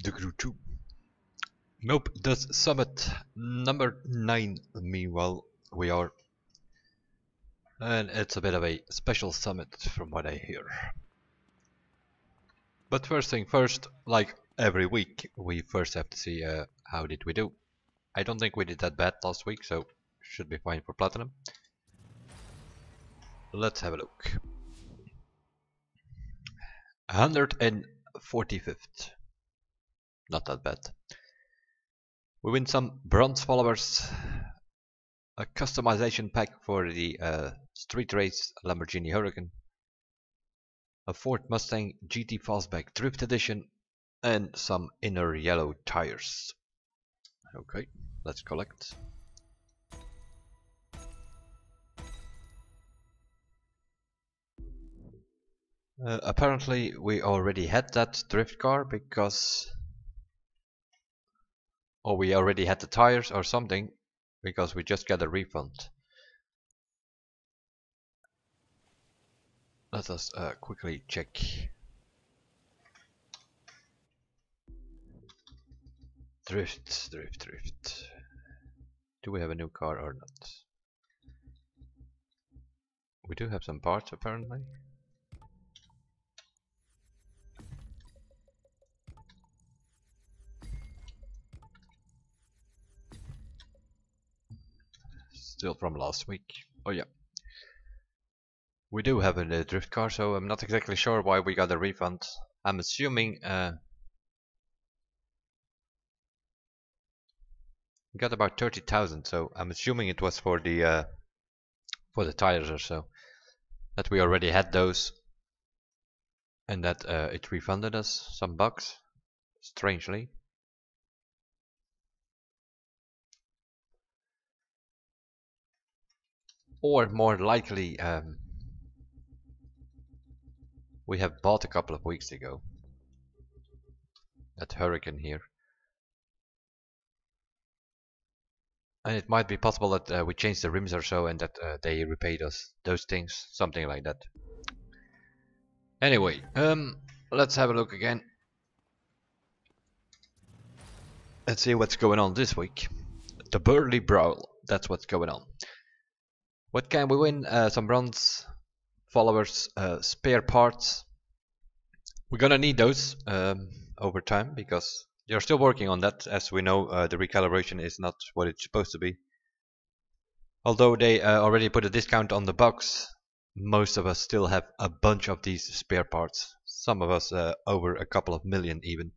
the crew 2. Nope, does summit number 9 meanwhile we are. And it's a bit of a special summit from what I hear. But first thing first, like every week, we first have to see how did we do. I don't think we did that bad last week, so should be fine for platinum. Let's have a look. 145th. Not that bad. We win some bronze followers, a customization pack for the street race Lamborghini Huracan, a Ford Mustang GT Fastback Drift Edition, and some inner yellow tires. Okay, let's collect. Apparently we already had that drift car because... or we already had the tires or something, because we just got a refund. Let us quickly check. Drift. Do we have a new car or not? We do have some parts apparently. Still from last week. Oh yeah. We do have a drift car, so I'm not exactly sure why we got a refund. I'm assuming we got about 30,000, so I'm assuming it was for the tires or so. That we already had those, and that it refunded us some bucks, strangely. Or more likely, we have bought a couple of weeks ago that Huracan here. And it might be possible that we changed the rims or so and that they repaid us those things, something like that. Anyway, let's have a look again. Let's see what's going on this week. The Burly Brawl, that's what's going on. What can we win? Some bronze followers, spare parts. We're gonna need those over time because they're still working on that. As we know, the recalibration is not what it's supposed to be. Although they already put a discount on the box, most of us still have a bunch of these spare parts. Some of us over a couple of million even.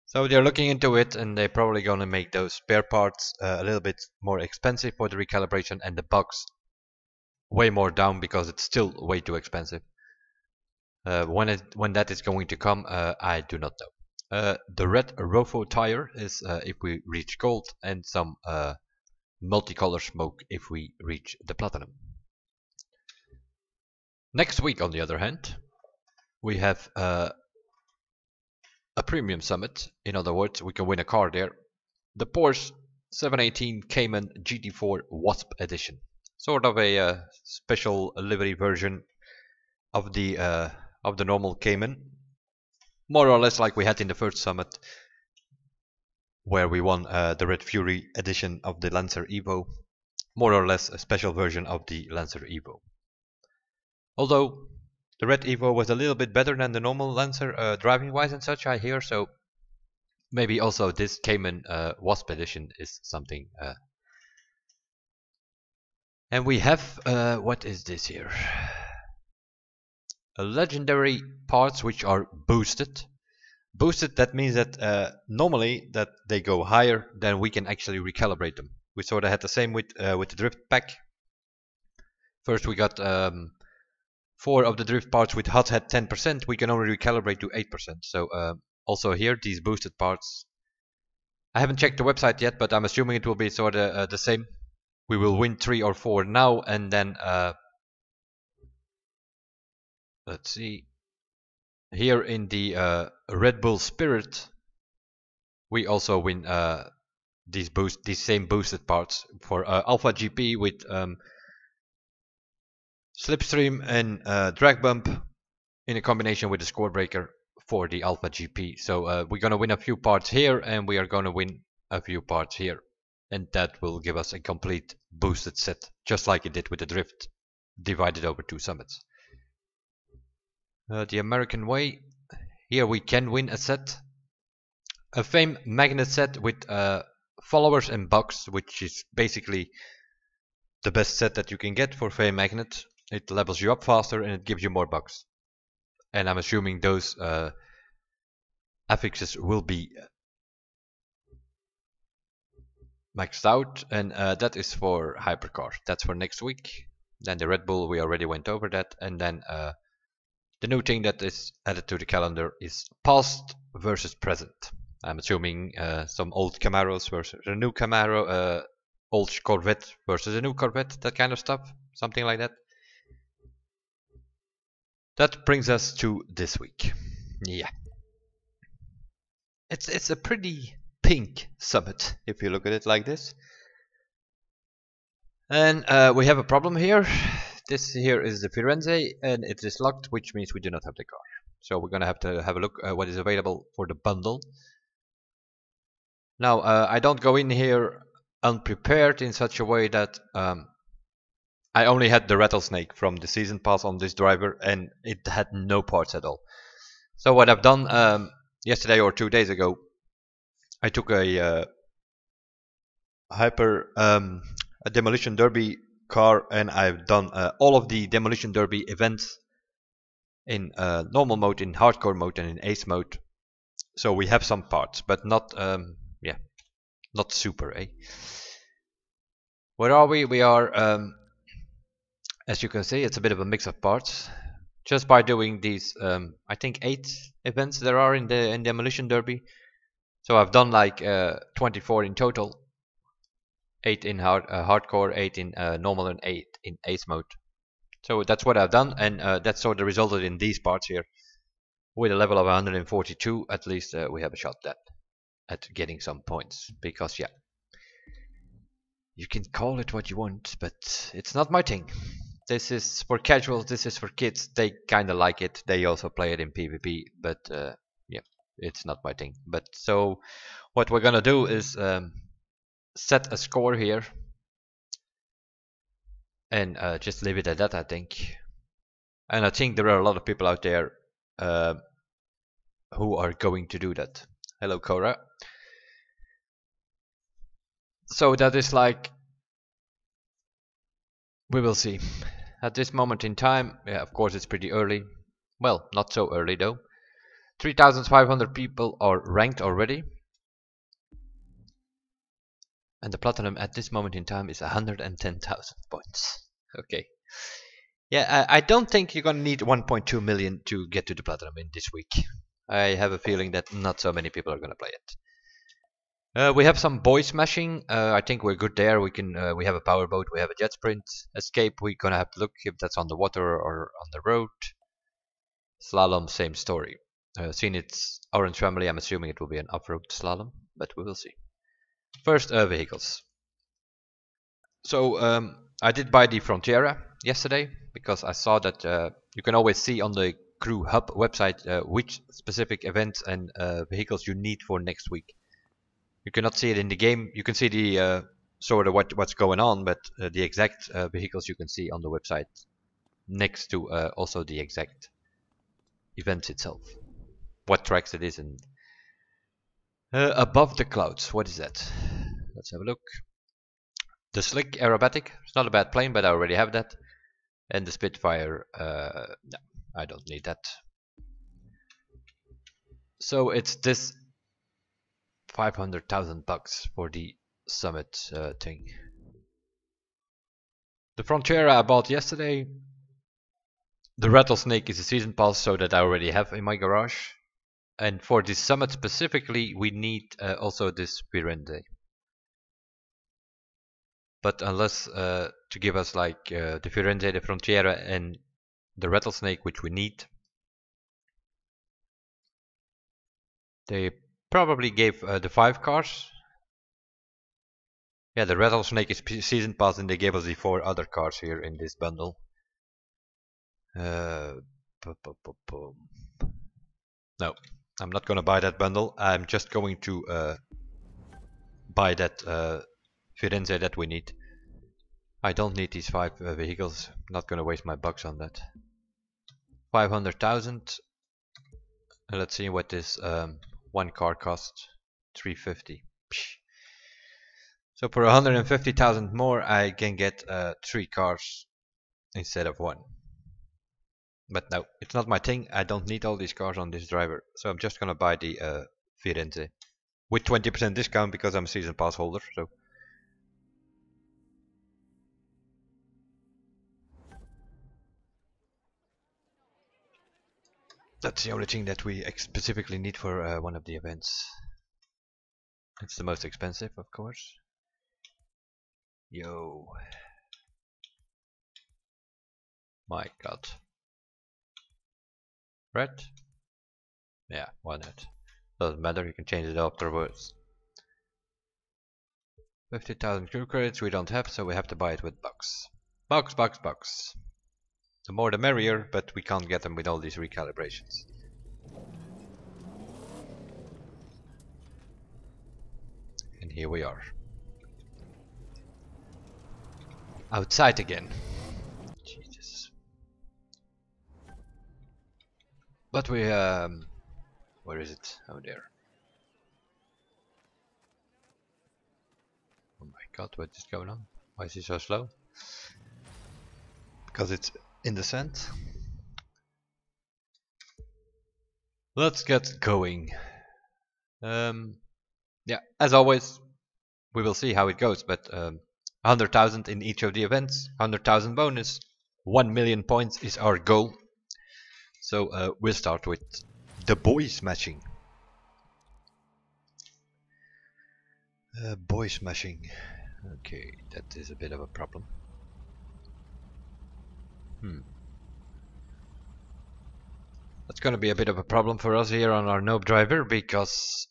So they're looking into it, and they're probably gonna make those spare parts a little bit more expensive for the recalibration, and the box way more down because it's still way too expensive. When that is going to come, I do not know. The red Rofo tire is if we reach gold, and some multicolor smoke if we reach the platinum. Next week, on the other hand, we have a premium summit. In other words, we can win a car there. The Porsche 718 Cayman GT4 Wasp Edition. Sort of a special livery version of the normal Cayman. More or less like we had in the first summit, where we won the Red Fury edition of the Lancer Evo. More or less a special version of the Lancer Evo. Although the Red Evo was a little bit better than the normal Lancer driving wise and such, I hear, so maybe also this Cayman Wasp edition is something. And we have, what is this here? A legendary parts which are boosted. Boosted, that means that normally that they go higher than we can actually recalibrate them. We sort of had the same with the drift pack. First we got 4 of the drift parts with hot head 10%, we can only recalibrate to 8%. So also here, these boosted parts. I haven't checked the website yet, but I'm assuming it will be sort of the same. We will win 3 or 4 now, and then let's see. Here in the Red Bull Spirit, we also win these same boosted parts for Alpha GP with Slipstream and Drag Bump in a combination with the Score Breaker for the Alpha GP. So we're gonna win a few parts here, and we are gonna win a few parts here, and that will give us a complete boosted set, just like it did with the drift, divided over 2 summits. The American way, here we can win a set, a Fame Magnet set with followers and bucks, which is basically the best set that you can get for Fame Magnet. It levels you up faster and it gives you more bucks. And I'm assuming those affixes will be maxed out, and that is for Hypercar. That's for next week. Then the Red Bull, we already went over that. And then the new thing that is added to the calendar is past versus present. I'm assuming some old Camaros versus a new Camaro, old Corvette versus a new Corvette, that kind of stuff, something like that. That brings us to this week. Yeah, it's a pretty pink summit if you look at it like this. And we have a problem here. This here is the Firenze, and it is locked, which means we do not have the car. So we're gonna have to have a look at what is available for the bundle. Now I don't go in here unprepared in such a way that I only had the rattlesnake from the season pass on this driver, and it had no parts at all. So what I've done yesterday or 2 days ago, I took a a demolition derby car, and I've done all of the demolition derby events in normal mode, in hardcore mode, and in ace mode. So we have some parts, but not yeah, not super, eh? Where are we? We are as you can see, it's a bit of a mix of parts. Just by doing these I think 8 events there are in the demolition derby. So I've done like 24 in total. 8 in hardcore, 8 in normal, and 8 in ace mode. So that's what I've done, and that sort of resulted in these parts here. With a level of 142, at least we have a shot at getting some points. Because yeah, you can call it what you want, but it's not my thing. This is for casuals, this is for kids. They kinda like it. They also play it in PvP, but yeah, it's not my thing. But so what we're gonna do is set a score here, and just leave it at that, I think. And I think there are a lot of people out there who are going to do that. Hello, Cora. So that is like, we will see. At this moment in time, yeah, of course it's pretty early. Well, not so early though. 3,500 people are ranked already. And the platinum at this moment in time is 110,000 points. Okay. Yeah, I don't think you're gonna need 1.2 million to get to the platinum in this week. I have a feeling that not so many people are gonna play it. We have some boy smashing. I think we're good there. We can. We have a powerboat. We have a jet sprint. Escape. We're gonna have to look if that's on the water or on the road. Slalom, same story. Seeing it's Orange Family, I'm assuming it will be an off-road slalom, but we will see. First, vehicles. So I did buy the Frontiera yesterday because I saw that you can always see on the Crew Hub website which specific events and vehicles you need for next week. You cannot see it in the game. You can see the sort of what's going on, but the exact vehicles you can see on the website next to also the exact event itself. What tracks it is, and above the clouds. What is that? Let's have a look. The Slick Aerobatic. It's not a bad plane, but I already have that. And the Spitfire. No, I don't need that. So it's this 500,000 bucks for the Summit thing. The Frontiera I bought yesterday. The Rattlesnake is a season pass, so that I already have in my garage. And for the Summit specifically, we need also this Firenze. But unless to give us like the Firenze, the Frontiera, and the Rattlesnake, which we need, they probably gave the 5 cars. Yeah, the Rattlesnake is season pass, and they gave us the 4 other cars here in this bundle. No, I'm not gonna buy that bundle. I'm just going to buy that Firenze that we need. I don't need these 5 vehicles. Not gonna waste my bucks on that. 500,000. Let's see what this one car costs. 350. Psh. So for 150,000 more, I can get 3 cars instead of 1. But no, it's not my thing. I don't need all these cars on this driver, so I'm just gonna buy the Firenze with 20% discount because I'm a season pass holder. So that's the only thing that we specifically need for one of the events. It's the most expensive, of course. Yo. My god. Red? Yeah, why not? Doesn't matter, you can change it afterwards. 50,000 crew credits we don't have, so we have to buy it with bucks. Bucks. The more the merrier, but we can't get them with all these recalibrations. And here we are. Outside again. Jesus. But we, where is it? Oh, there. Oh my god, what is going on? Why is he so slow? Because it's in descent. Let's get going. Yeah, as always, we will see how it goes, but 100,000 in each of the events, 100,000 bonus, 1 million points is our goal. So we'll start with the boys matching. Boys mashing. Okay, that is a bit of a problem. That's gonna be a bit of a problem for us here on our Noob driver because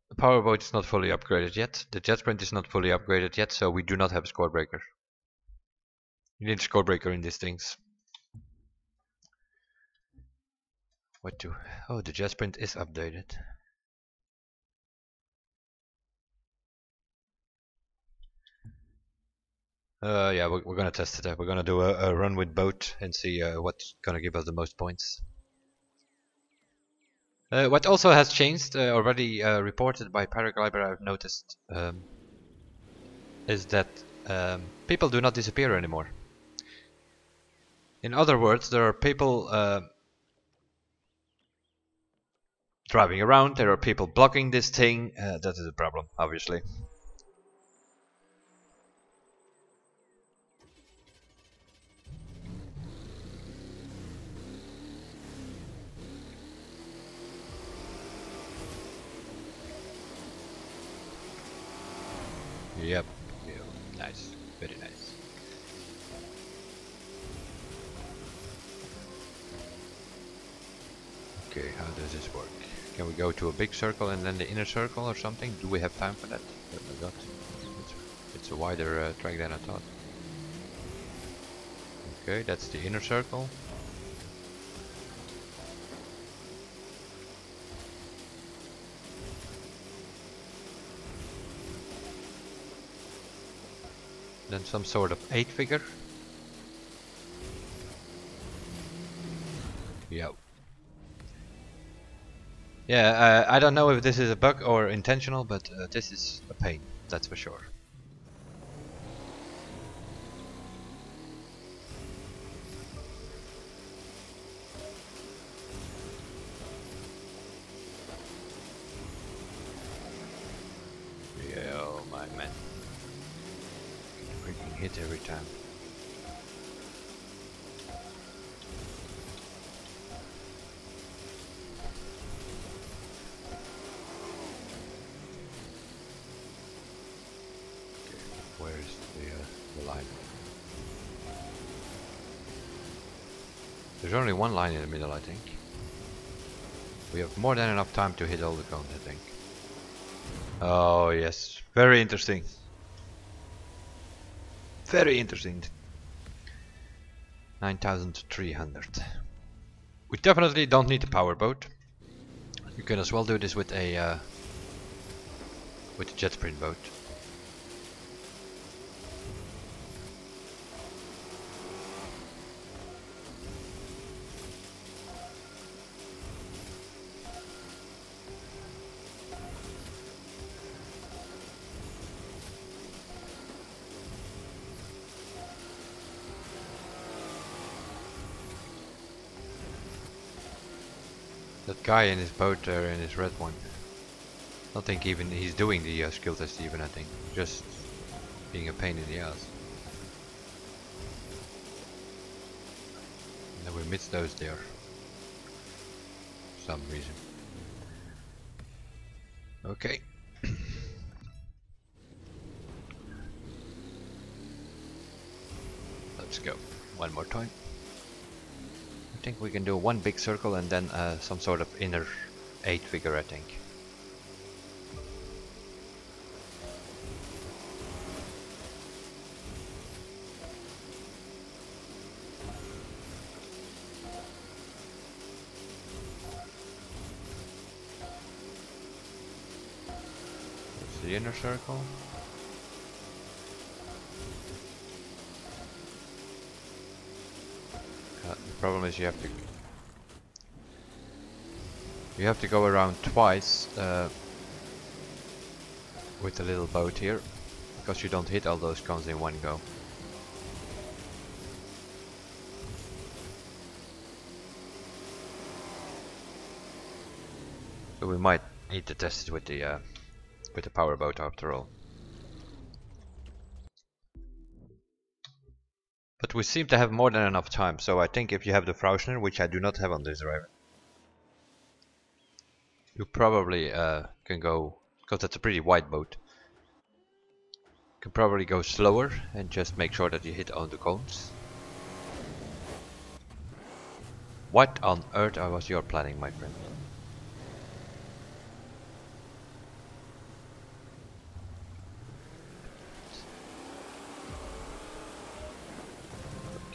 the powerboat is not fully upgraded yet. The jet sprint is not fully upgraded yet, so we do not have a score breaker. You need a score breaker in these things. What do? Oh, the jet sprint is updated. Yeah, we're gonna test it out. We're gonna do a run with boat and see what's gonna give us the most points. What also has changed, already reported by Paraglider, I've noticed, is that people do not disappear anymore. In other words, there are people driving around, there are people blocking this thing. That is a problem, obviously. Yep, nice, very nice. Okay, how does this work? Can we go to a big circle and then the inner circle or something? Do we have time for that? Oh my god, it's a wider track than I thought. Okay, that's the inner circle. Then some sort of 8 figure. Yep. Yeah, I don't know if this is a bug or intentional, but this is a pain, that's for sure. Yeah, oh my man. Freaking hit every time. Where's the line? There's only one line in the middle, I think. We have more than enough time to hit all the cones, I think. Oh yes, very interesting. Very interesting. 9,300. We definitely don't need a powerboat. You can as well do this with a jet sprint boat. That guy in his boat there, in his red one. I don't think even he's doing the skill test even, I think. Just being a pain in the ass. And then we missed those there. For some reason. Okay. Let's go. One more time. I think we can do one big circle and then some sort of inner 8 figure, I think. That's the inner circle. The problem is you have to go around twice with the little boat here, because you don't hit all those cones in one go. So we might need to test it with the powerboat after all. But we seem to have more than enough time, so I think if you have the Frausner, which I do not have on this driver, you probably can go, because that's a pretty wide boat, can probably go slower and just make sure that you hit on the cones. What on earth was your planning, my friend?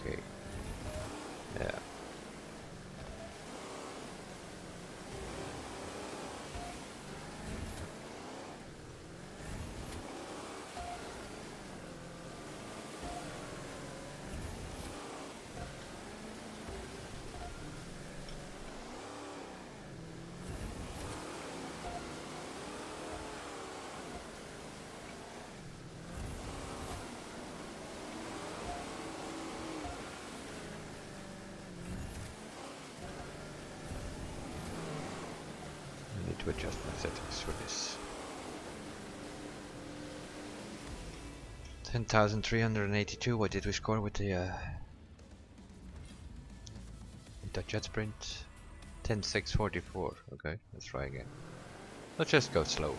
Okay. Yeah. To adjust my settings for this. 10,382. What did we score with the jet sprint? 10,644. Okay, let's try again. Let's just go slow.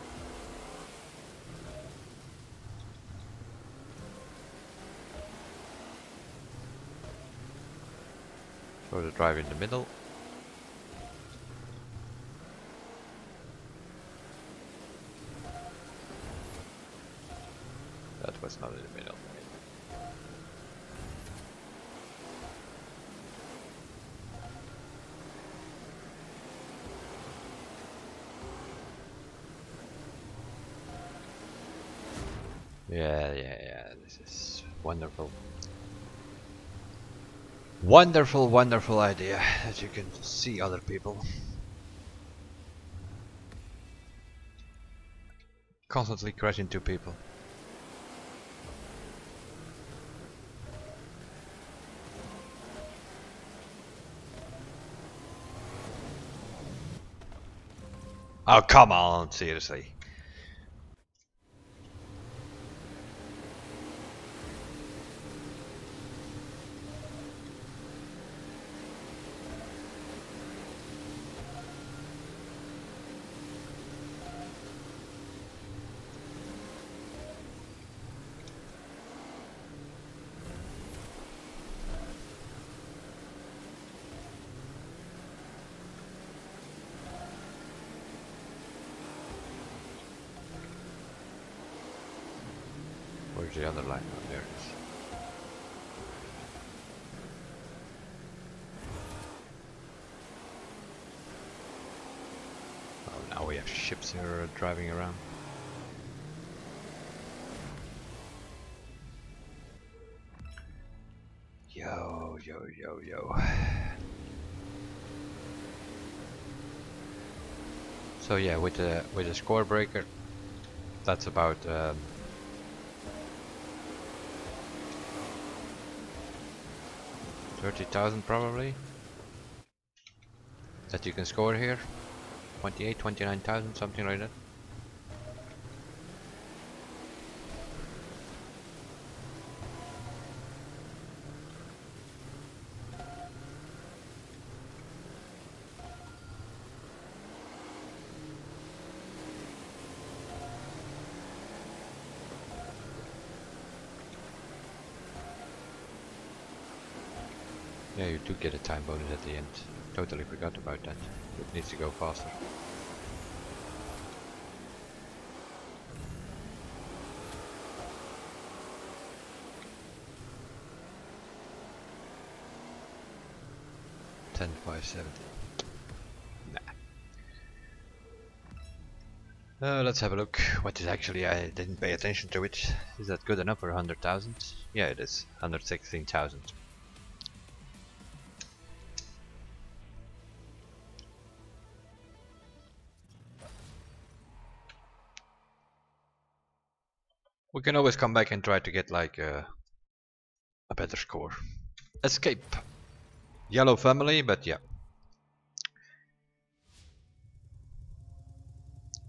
Throw the drive in the middle. That was not in the middle. Yeah, this is wonderful. Wonderful idea that you can see other people. Constantly crash into people. Oh, come on, seriously. Where's the other line? Oh, there it is. we have ships here driving around. Yo, yo, yo, yo. So yeah, with the score breaker, that's about 30,000 probably that you can score here. 28, 29,000, something like that. Yeah, you do get a time bonus at the end. Totally forgot about that. It needs to go faster. $10,570. Nah. Let's have a look. What is actually, I didn't pay attention to it. Is that good enough for 100,000? Yeah, it is. 116,000. We can always come back and try to get like a better score. Escape. Yellow family, but yeah.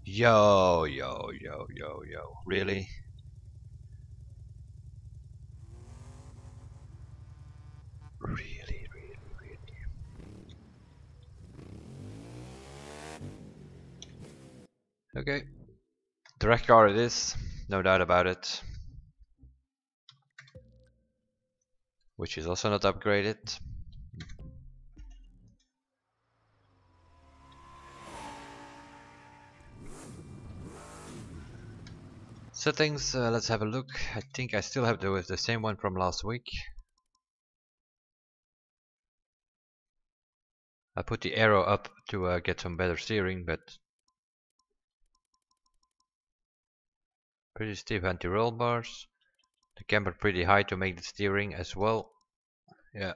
Yo, yo, yo, yo, yo. Really? Really, really, really. Okay. Direct car it is, no doubt about it. Which is also not upgraded. Settings, let's have a look. I think I still have the same one from last week. I put the arrow up to get some better steering, but pretty stiff anti-roll bars. The camber pretty high to make the steering as well. Yeah.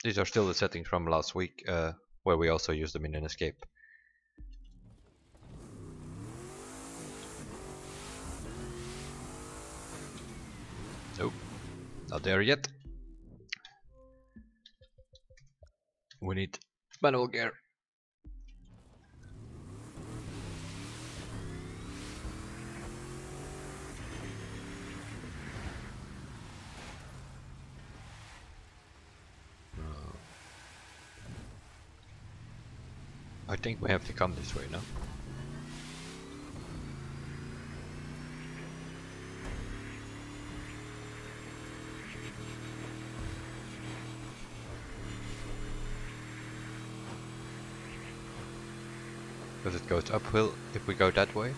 These are still the settings from last week, where we also used them in an escape. Nope, not there yet. We need manual gear. I think we have to come this way now. Because it goes uphill if we go that way.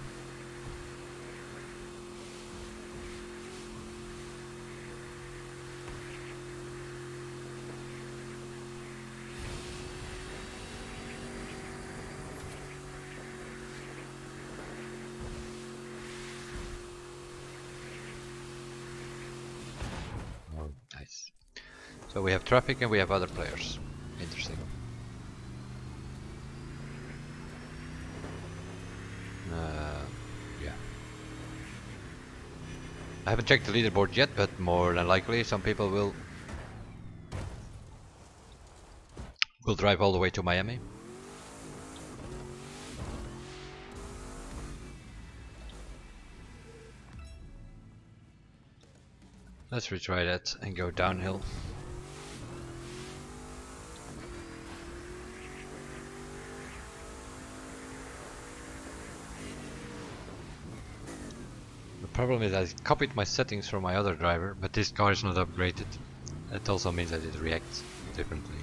Oh, nice. So we have traffic and we have other players. Interesting. Yeah. I haven't checked the leaderboard yet, but more than likely some people will drive all the way to Miami. Let's retry that and go downhill. The problem is I copied my settings from my other driver, but this car is not upgraded. That also means that it reacts differently.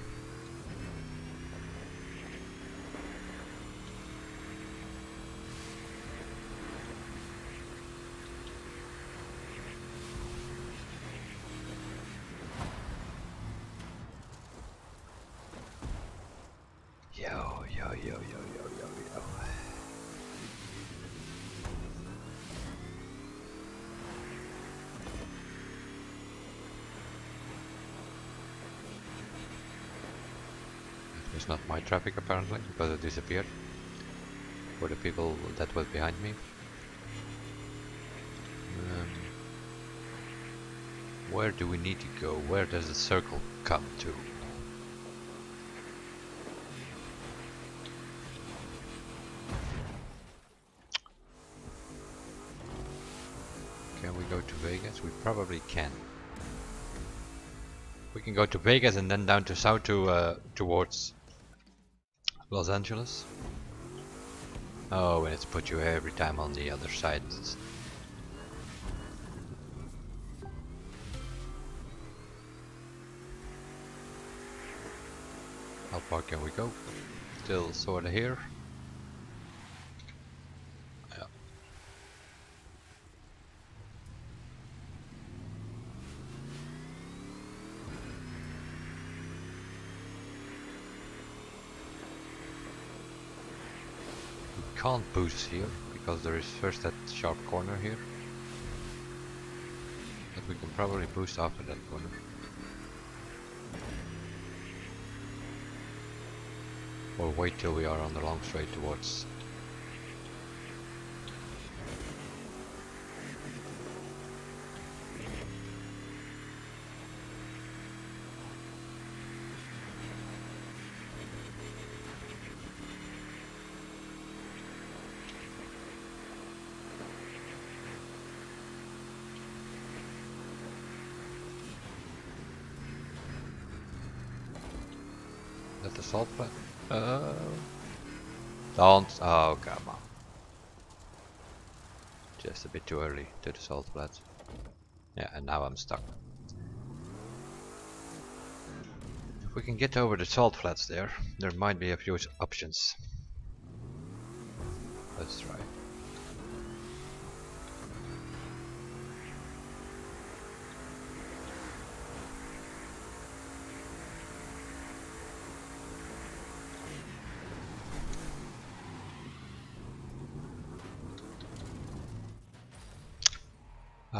Yo. It's not my traffic apparently, because it disappeared for the people that was behind me. Where do we need to go? Where does the circle come to? Can we go to Vegas? We probably can. We can go to Vegas and then down to south to towards Los Angeles. Oh, and it's put you every time on the other side. How far can we go? Still sorta here. Yeah. We can't boost here because there is first that sharp corner here. But we can probably boost after that corner. Or wait till we are on the long straight towards. Is that the salt plant? Don't. Oh, come on. Just a bit too early to the salt flats. Yeah, and now I'm stuck. If we can get over the salt flats there might be a few options. Let's try.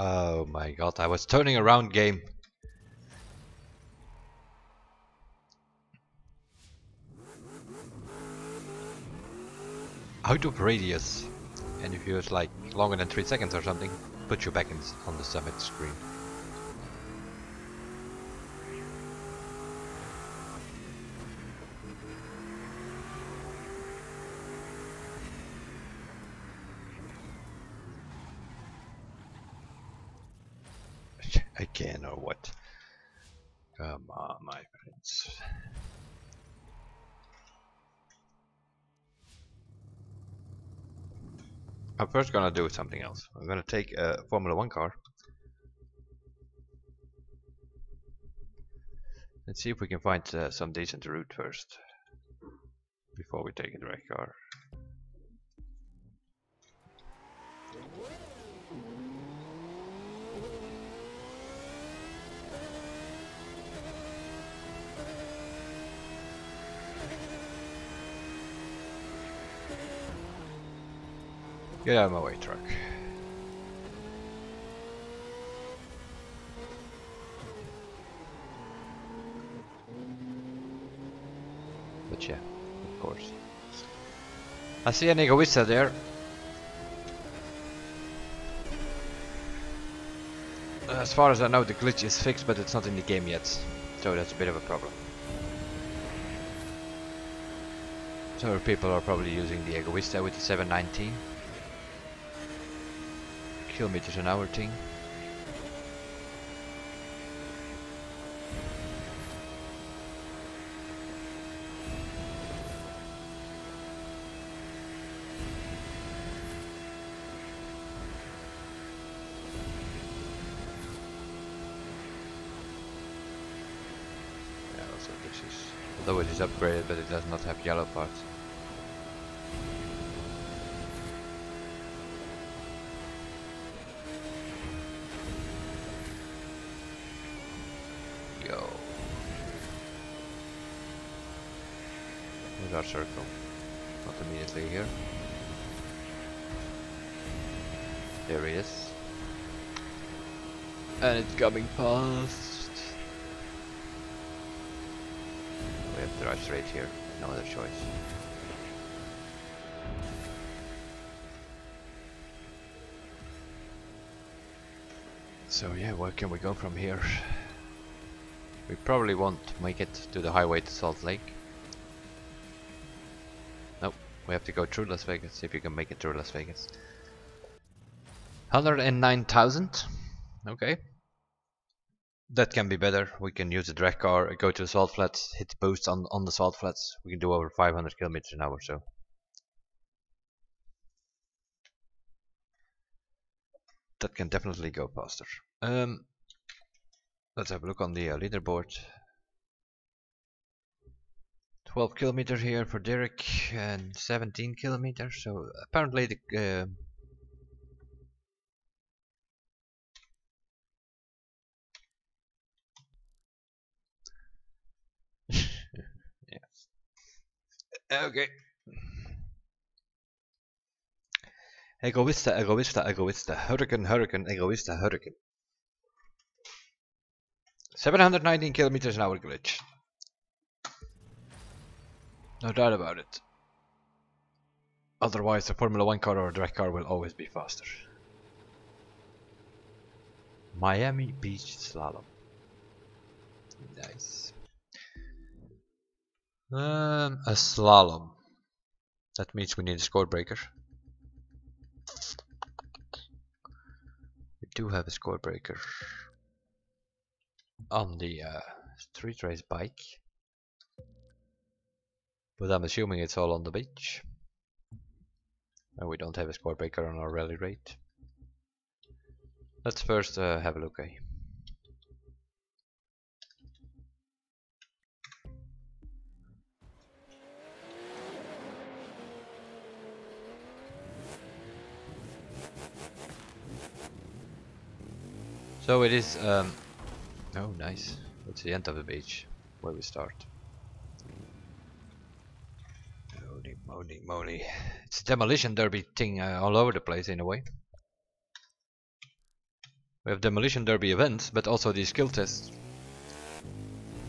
Oh my god, I was turning around, game. Out of radius. And if you're like longer than 3 seconds or something, put you back on the summit screen. Again or what? Come on, my friends. I'm first gonna do something else. I'm gonna take a Formula 1 car. Let's see if we can find some decent route first before we take a drag car. Get out of my way, truck. But yeah, of course. I see an egoista there. As far as I know, the glitch is fixed, but it's not in the game yet. So that's a bit of a problem. So people are probably using the egoista with the 719 kilometers an hour thing. Yeah, also this is, although it is upgraded, but it does not have yellow parts. Our circle, not immediately here. There he is, and it's coming fast. We have to drive straight here. No other choice. So yeah, where can we go from here? We probably won't make it to the highway to Salt Lake. Nope, we have to go through Las Vegas, see if you can make it through Las Vegas. 109,000. Okay. That can be better. We can use the drag car, go to the salt flats, hit the boost on the salt flats. We can do over 500 kilometers an hour, so. That can definitely go faster. Let's have a look on the leaderboard. 12 kilometers here for Derek and 17 kilometers. So apparently the yeah. Okay. Egoista, egoista, egoista. Hurricane, hurricane, egoista, hurricane. 719 kilometers an hour glitch. No doubt about it. Otherwise, a Formula 1 car or a drag car will always be faster. Miami Beach Slalom. Nice. A slalom. That means we need a score breaker. We do have a score breaker on the street race bike, but I'm assuming it's all on the beach. And we don't have a score breaker on our rally rate. Let's first have a look. So it is. Oh, nice. That's the end of the beach where we start. Holy moly, moly! It's a demolition derby thing all over the place in a way. We have demolition derby events, but also these skill tests.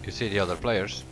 You see the other players.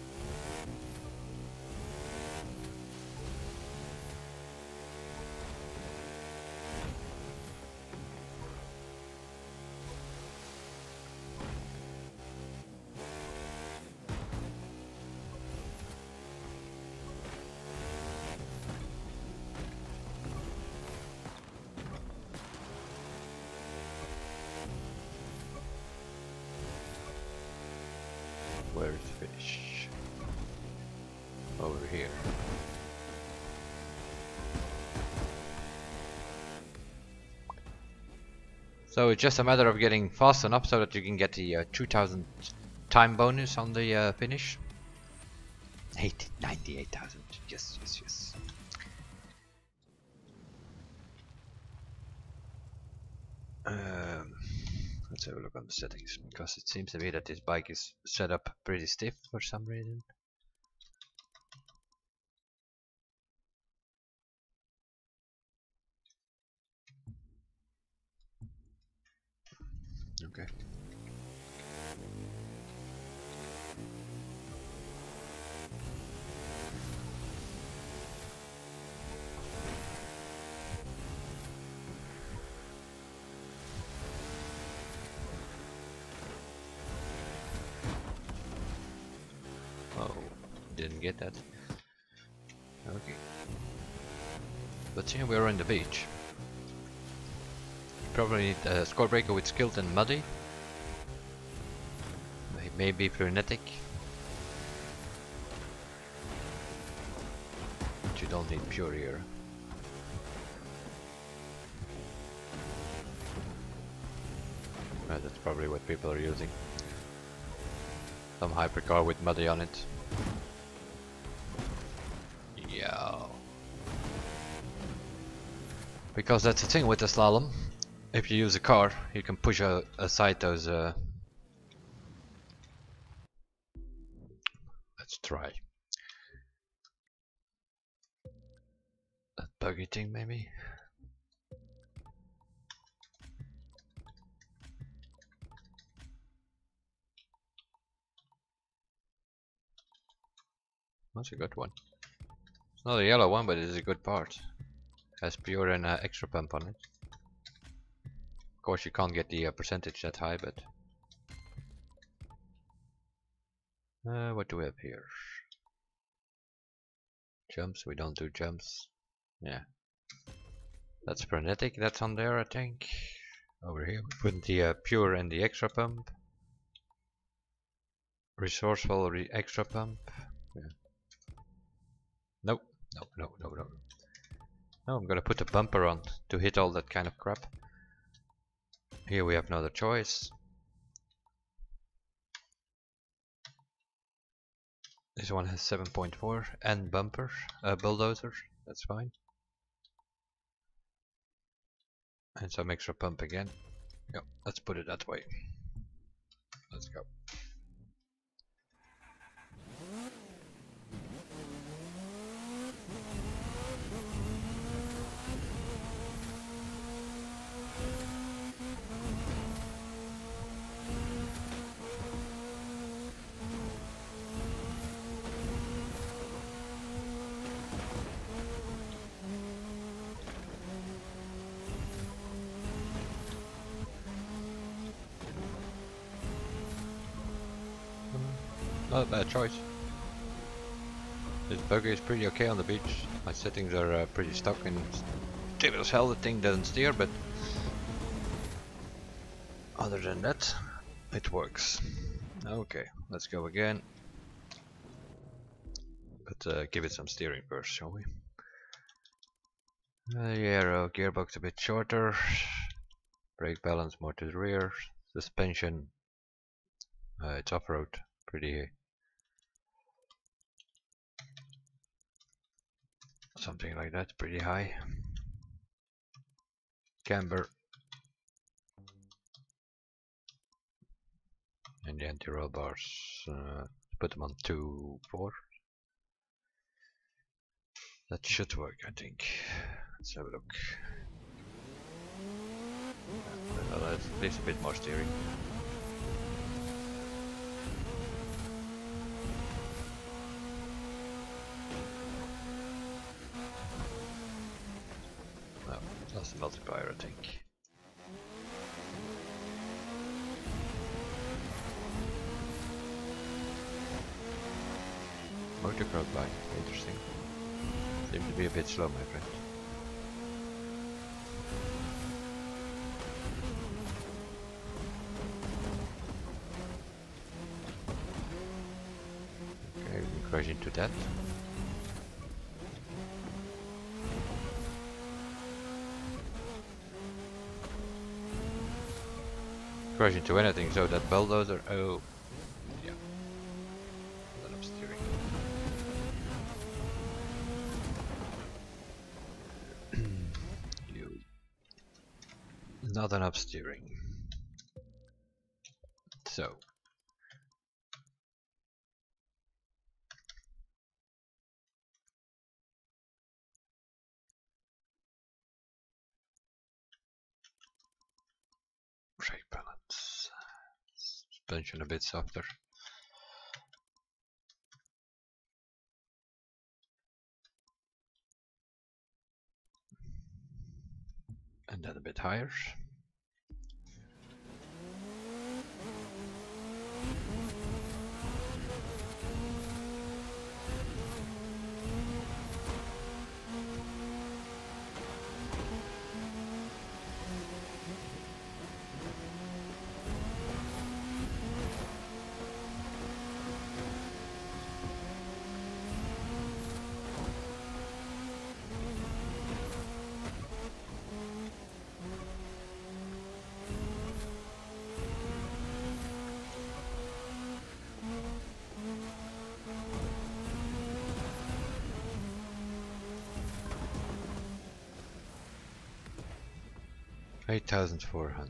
Where is the finish? Over here. So it's just a matter of getting fast enough so that you can get the 2000 time bonus on the finish. 98,000. Yes, yes, yes. Let's have a look on the settings, because it seems to me that this bike is set up pretty stiff for some reason. Okay. Oh, didn't get that. Okay. But here we're on the beach. Probably need a score breaker with skilled and muddy. Maybe frenetic. But you don't need pure here. That's probably what people are using. Some hypercar with muddy on it. Yeah. Because that's the thing with the slalom. If you use a car, you can push aside those. Let's try that buggy thing, maybe. That's a good one. It's not a yellow one, but it is a good part. Has pure and extra pump on it. Of course, you can't get the percentage that high, but what do we have here? Jumps. We don't do jumps. Yeah, that's frenetic. That's on there, I think. Over here, we put the pure and the extra pump. Resourceful, extra pump. Yeah. Nope. No. No, I'm gonna put the bumper on to hit all that kind of crap. Here we have another choice. This one has 7.4 and bumper, bulldozer. That's fine. And some extra pump again. Yep, let's put it that way. Let's go. Not a bad choice. This buggy is pretty okay on the beach. My settings are pretty stuck and stable as hell. The thing doesn't steer, but other than that, it works. Okay, let's go again. But give it some steering first, shall we? Yeah, gearbox a bit shorter. Brake balance more to the rear. Suspension, it's off-road, pretty something like that, pretty high. Camber and the anti-roll bars, put them on 2.4. That should work, I think. Let's have a look. At least a bit more steering. No, that's the multiplier, I think. Motocross bike, interesting. Seems to be a bit slow, my friend. Okay, we can crash into that. Crash into anything, so that bulldozer, oh, yeah. Then I'm steering. You. Not enough steering. So. Brake balance. Suspension a bit softer. And then a bit higher. $8,400.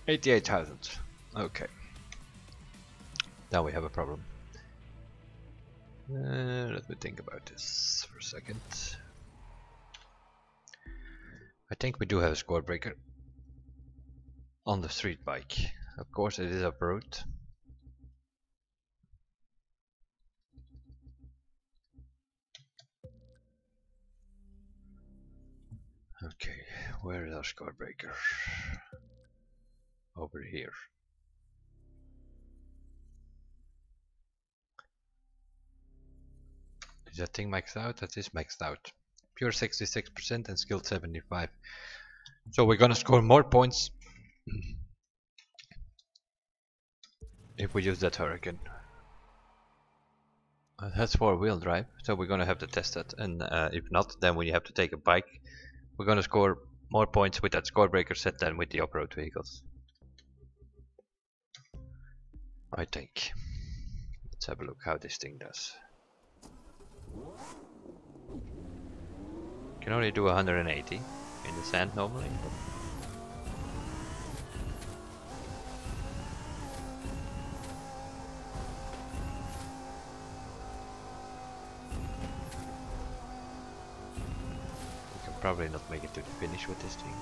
$88,000. Okay. Now we have a problem. Let me think about this for a second. I think we do have a score breaker on the street bike. Of course, it is off-road. Okay, where is our score breaker? Over here. Is that thing maxed out? That is maxed out. Pure 66% and skill 75. So we're gonna score more points if we use that hurricane. That's 4-wheel drive, so we're gonna have to test that, and if not, then we have to take a bike. We're gonna score more points with that score breaker set than with the off-road vehicles, I think. Let's have a look how this thing does. Can only do 180 in the sand normally. Probably not make it to the finish with this thing.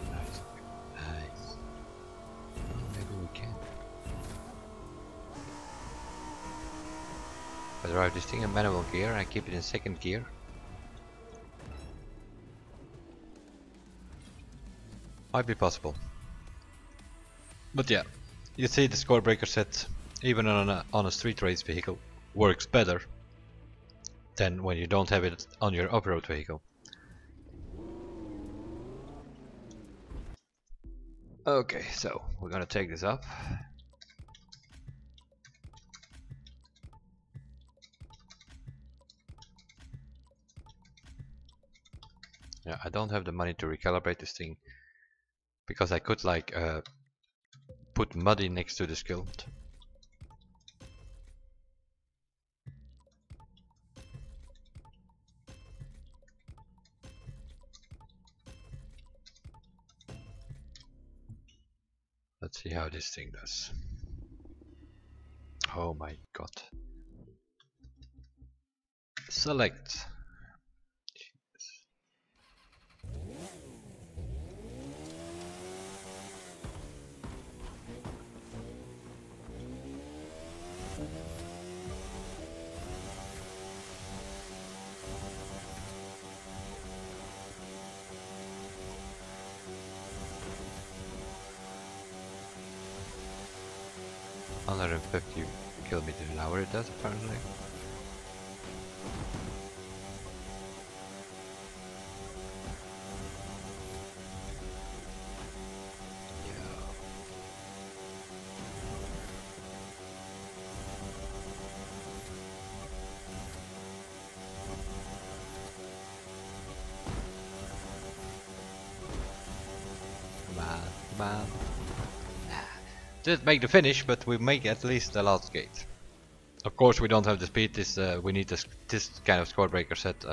Nice. Nice. Well, maybe we can. I drive this thing in manual gear and keep it in second gear. Might be possible. But yeah, you see the score breaker set, even on a street race vehicle, works better than when you don't have it on your off-road vehicle. Okay, so we're gonna take this off. Yeah, I don't have the money to recalibrate this thing, because I could like put muddy next to the skilt. Let's see how this thing does. Oh my god. Select. Another 50 kilometers an hour it does apparently. Come on. Didn't make the finish, but we make at least the last gate. Of course, we don't have the speed. We need this kind of score breaker set.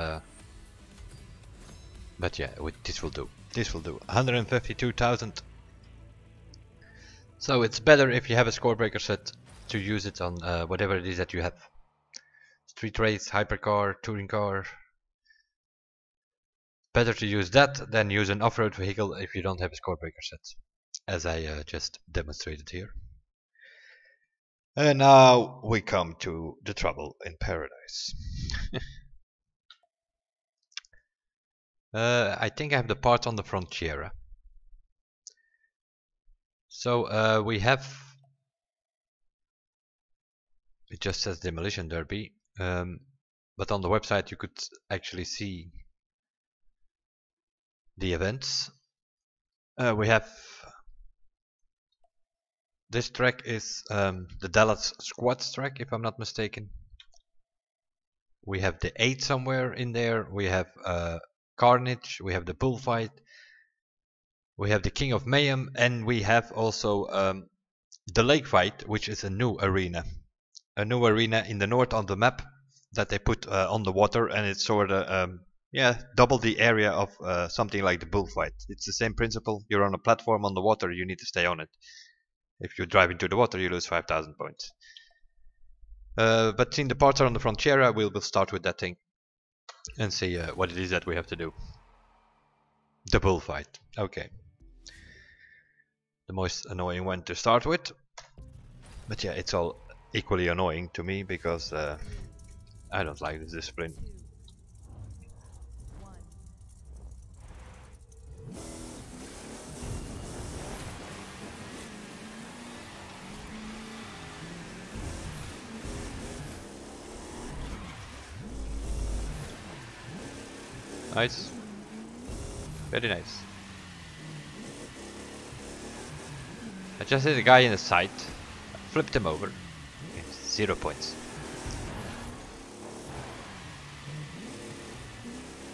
But yeah, this will do. This will do. 152,000. So it's better if you have a score breaker set to use it on whatever it is that you have. Street race, hypercar, touring car. Better to use that than use an off-road vehicle if you don't have a score breaker set, as I just demonstrated here. And now we come to the trouble in paradise. I think I have the parts on the Frontiera. So we have, it just says Demolition Derby, but on the website you could actually see the events. We have, this track is the Dallas Squats track, if I'm not mistaken. We have the 8 somewhere in there. We have Carnage. We have the Bullfight. We have the King of Mayhem, and we have also the Lake Fight, which is a new arena. A new arena in the north on the map that they put on the water, and it's sort of yeah, double the area of something like the Bullfight. It's the same principle. You're on a platform on the water. You need to stay on it. If you drive into the water, you lose 5,000 points. But since the parts are on the Frontiera, we'll start with that thing. and see what it is that we have to do. The bullfight. Okay. The most annoying one to start with. But yeah, it's all equally annoying to me because I don't like this discipline. Nice. Very nice. I just hit a guy in the side, flipped him over. 0 points.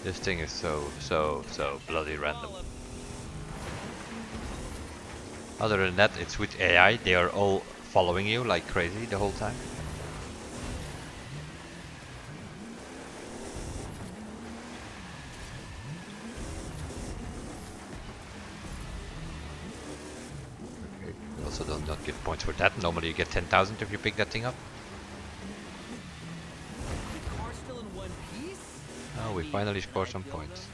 This thing is so bloody random. Other than that, it's with AI. They are all following you like crazy the whole time. Also don't not give points for that. Normally you get 10,000 if you pick that thing up. Oh, we finally scored some points.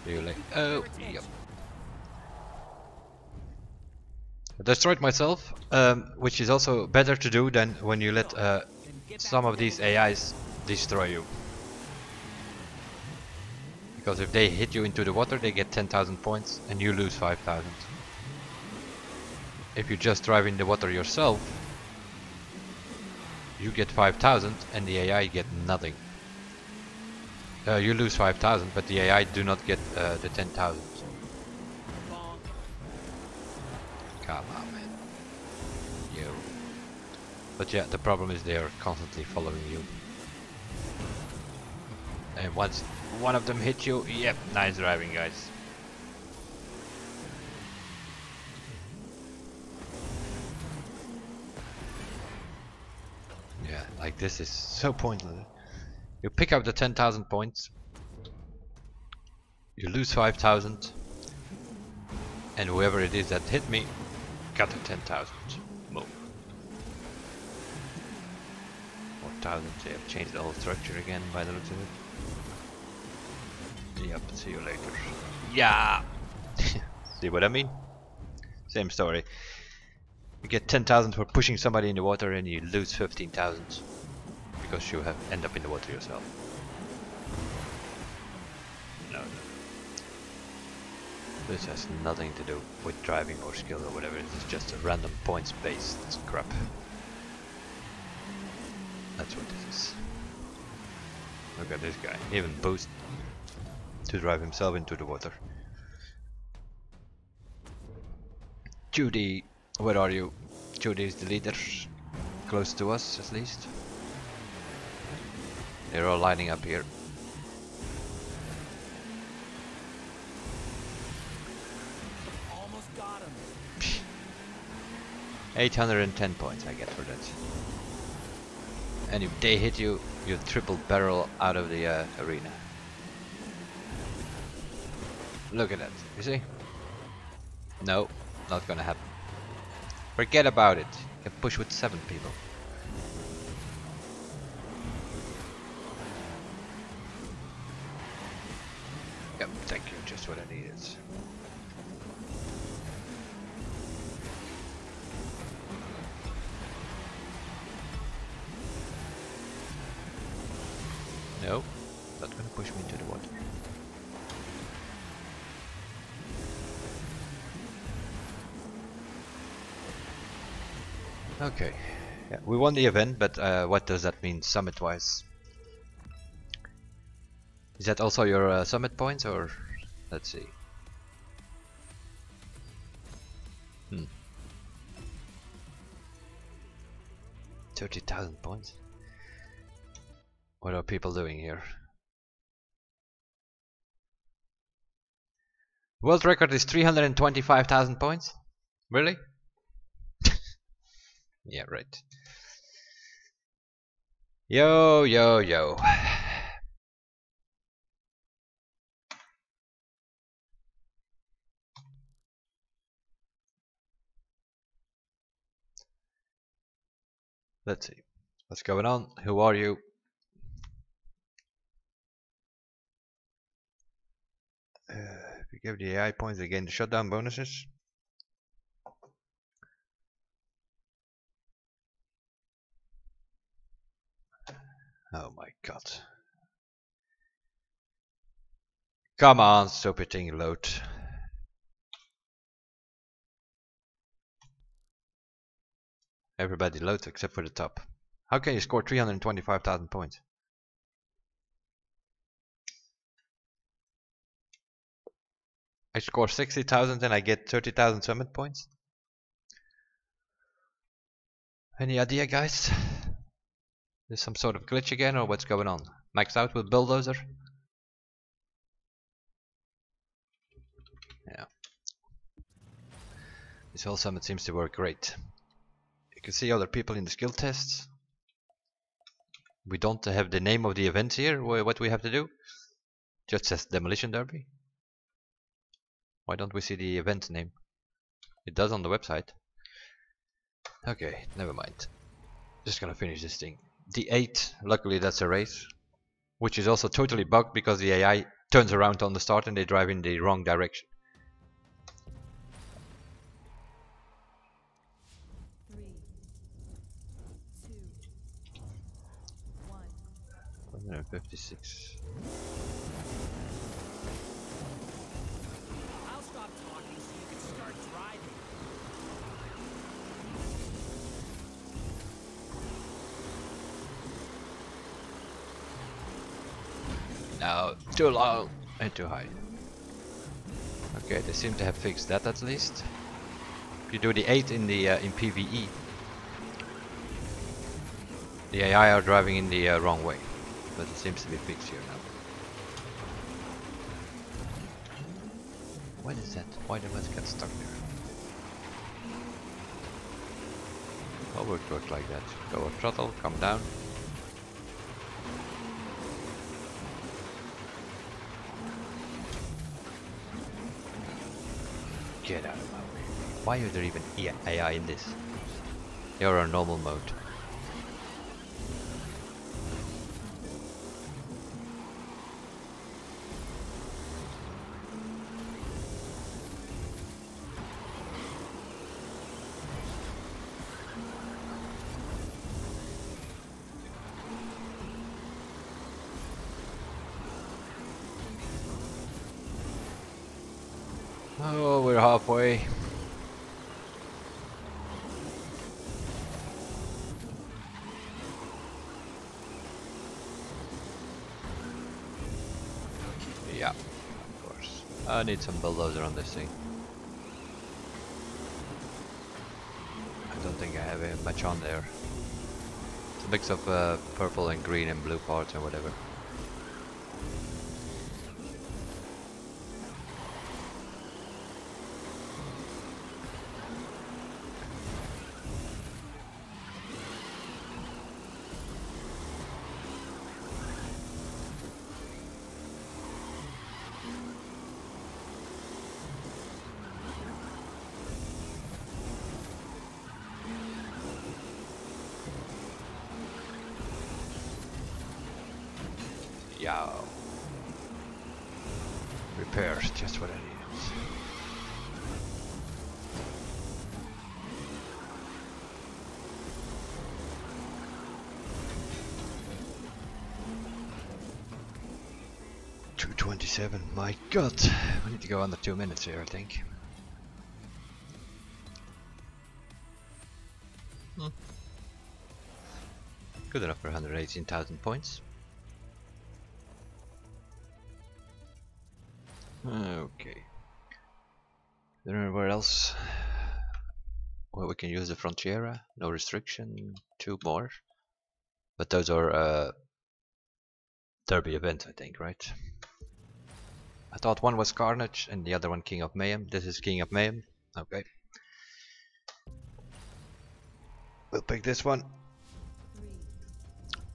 You like? Oh, yep. I destroyed myself, which is also better to do than when you let some of these AIs destroy you. Because if they hit you into the water, they get 10,000 points and you lose 5,000. If you just drive in the water yourself, you get 5,000 and the AI get nothing. You lose 5,000, but the AI do not get the 10,000. Come on, man. Yo. But yeah, the problem is they are constantly following you. And once one of them hits you, yep, nice driving, guys. Yeah, like this is so pointless. You pick up the 10,000 points, you lose 5,000, and whoever it is that hit me got the 10,000. Move. 4,000. They have changed the whole structure again by the looks of it. Yep, see you later. Yeah! See what I mean? Same story. You get 10,000 for pushing somebody in the water and you lose 15,000 because you have end up in the water yourself. No. This has nothing to do with driving or skill or whatever. It's just a random points based crap. That's what this is. Look at this guy. Even boost to drive himself into the water. Judy, where are you? Judy is the leader, close to us at least. They're all lining up here. Almost got him. 810 points I get for that. And if they hit you, you triple barrel out of the arena. Look at that, you see? No, not gonna happen. Forget about it. You can push with 7 people. Yep, thank you, just what I needed. No, not gonna push me into the water. Okay, yeah, we won the event, but what does that mean summit-wise? Is that also your summit points, or let's see? 30,000 points. What are people doing here? World record is 325,000 points. Really? Yeah, right. Yo, yo, yo. Let's see. What's going on? Who are you? If you give the AI points, they gain the shutdown bonuses. Oh my god. Come on, stupid thing, load. Everybody loads except for the top. How can you score 325,000 points? I score 60,000 and I get 30,000 summit points? Any idea, guys? Is some sort of glitch again, or what's going on? Maxed out with bulldozer? Yeah. This whole summit seems to work great. You can see other people in the skill tests. We don't have the name of the event here, what we have to do. Just says Demolition Derby. Why don't we see the event name? It does on the website. Okay, never mind. Just gonna finish this thing. The 8, luckily that's a race. Which is also totally bugged because the AI turns around on the start and they drive in the wrong direction. 3, 2, 1. 156. I'll stop talking so you can start driving. No, too low and too high. Okay, they seem to have fixed that at least. If you do the 8 in the in PvE, the AI are driving in the wrong way, but it seems to be fixed here now. What is that? Why did it get stuck there? How would it work like that? Go on throttle, come down. Get out of my way. Why is there even AI in this? You're on normal mode. Oh, we're halfway. Yeah, of course. I need some bulldozer on this thing. I don't think I have much on there. It's a mix of purple and green and blue parts and whatever. Yeah. Repairs, just what I need. $227, my god. We need to go under 2 minutes here, I think. Good enough for 118,000 points. Okay. Then anywhere else where we can use the Frontiera? No restriction. 2 more. But those are derby events, I think, right? I thought one was Carnage and the other one King of Mayhem. This is King of Mayhem. Okay. We'll pick this one.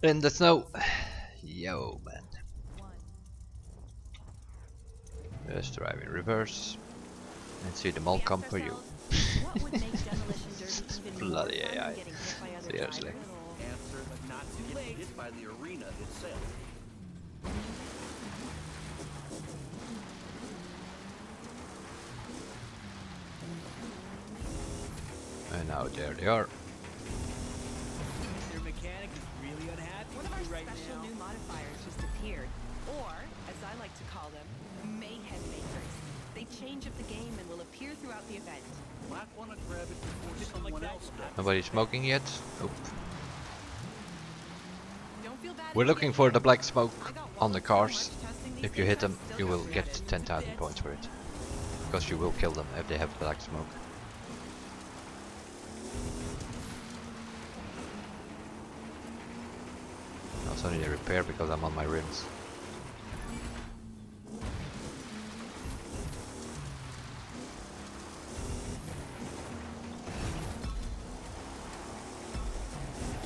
3, In the snow. Yo, man. 1. Just drive in reverse and see them all come for you. What would make Demolition Derby even more Bloody fun than AI. getting hit by other Seriously. drivers? late. Hit by the arena itself. And now there they are. Their mechanic is really unhappy One with of our you right special now. new modifiers just appeared, or, as I like to call them, mayhem makers. They change up the game and will appear throughout the event. Might want to grab it before Something someone like that else will does. happen. Nobody smoking yet? Nope. Don't feel bad We're if you looking get for hit. the black smoke I got on the walled so cars. much testing these If you things, hit I them, still you got will get reacted. 10,000 points for it. Because you will kill them if they have black smoke. I also need a repair because I'm on my rims.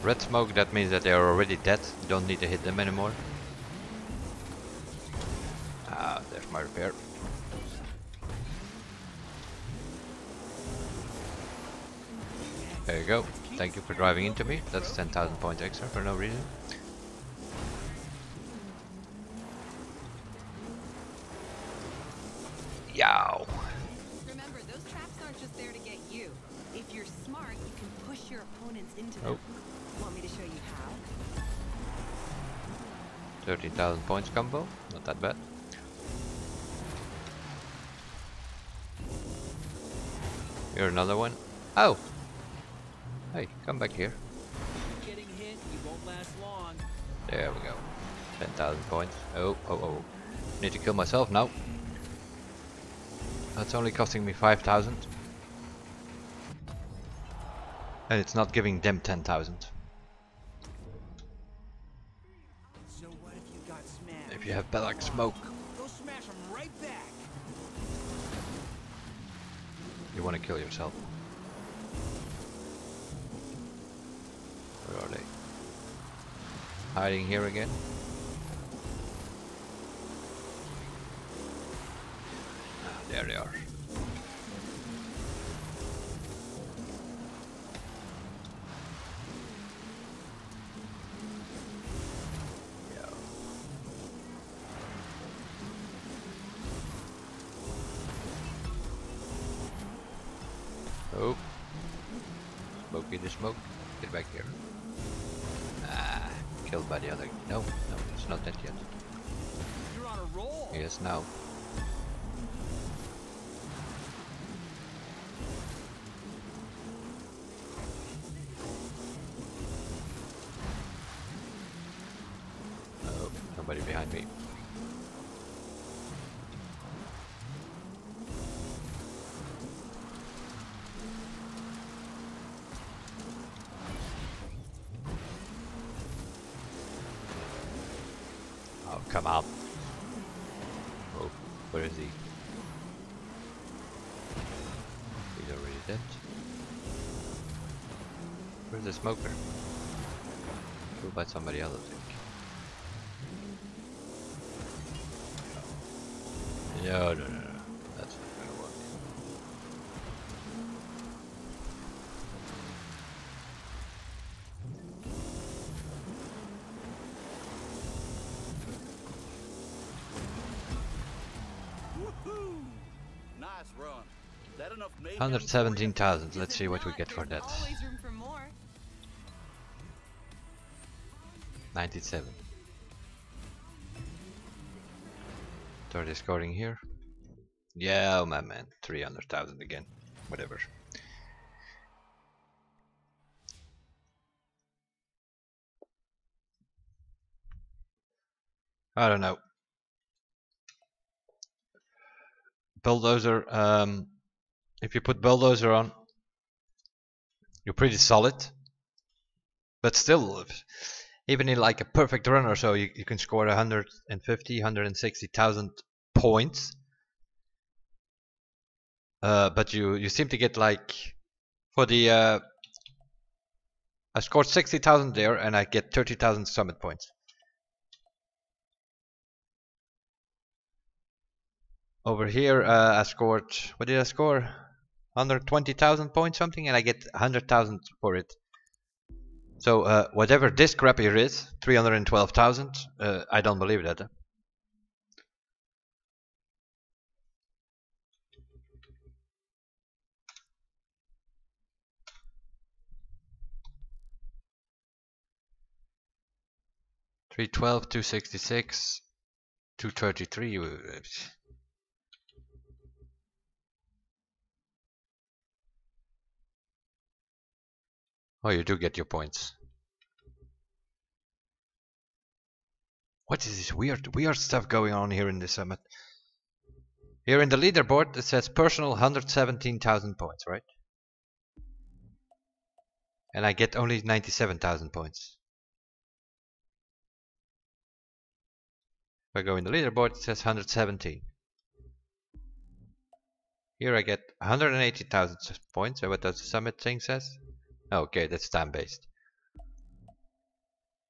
Red smoke, that means that they are already dead. You don't need to hit them anymore. Ah, there's my repair. There you go. Thank you for driving into me. That's 10,000 points extra for no reason. Yow! Remember, those traps aren't just there to get you. If you're smart, you can push your opponents into them. Want me to show you how? 13,000 points combo. Not that bad. Here another one. Oh! Hey, come back here. Getting hit, you won't last long. There we go. 10,000 points. Oh, oh, oh. Need to kill myself now. That's only costing me 5,000. And it's not giving them 10,000. So what if you got smashed? If you have black smoke, Go smash them right back. you want to kill yourself. Where are they? Hiding here again? Ah, there they are. Yeah. Oh. Smokey the smoke. Get back here. Ah, killed by the other. No, no, it's not that yet. You're on a roll. Yes, now. Oh, nobody behind me. Oh, come on. Oh, where is he? He's already dead. Where's the smoker? Killed by somebody else, I think. No, no, no, no. That's not gonna work. Woohoo! Nice run. That enough mayhem? 117,000. Let's see what we Not, get for there's that. always room for more. 97. Start scoring here. Yeah, oh my man, 300,000 again. Whatever. I don't know. Bulldozer. If you put bulldozer on, you're pretty solid. But still, even in like a perfect run or so, you can score 150, 160,000 points. But you seem to get like for the I scored 60,000 there, and I get 30,000 summit points. Over here, I scored. What did I score? 120,000 points something, and I get 100,000 for it. So whatever this crap here is, 312,000. I don't believe that. 312, 266, 233. Oh, you do get your points. What is this weird stuff going on here in the summit? Here in the leaderboard, it says personal 117,000 points, right? And I get only 97,000 points. If I go in the leaderboard, it says 117. Here I get 180,000 points. So what does the summit thing says? Okay, that's time based.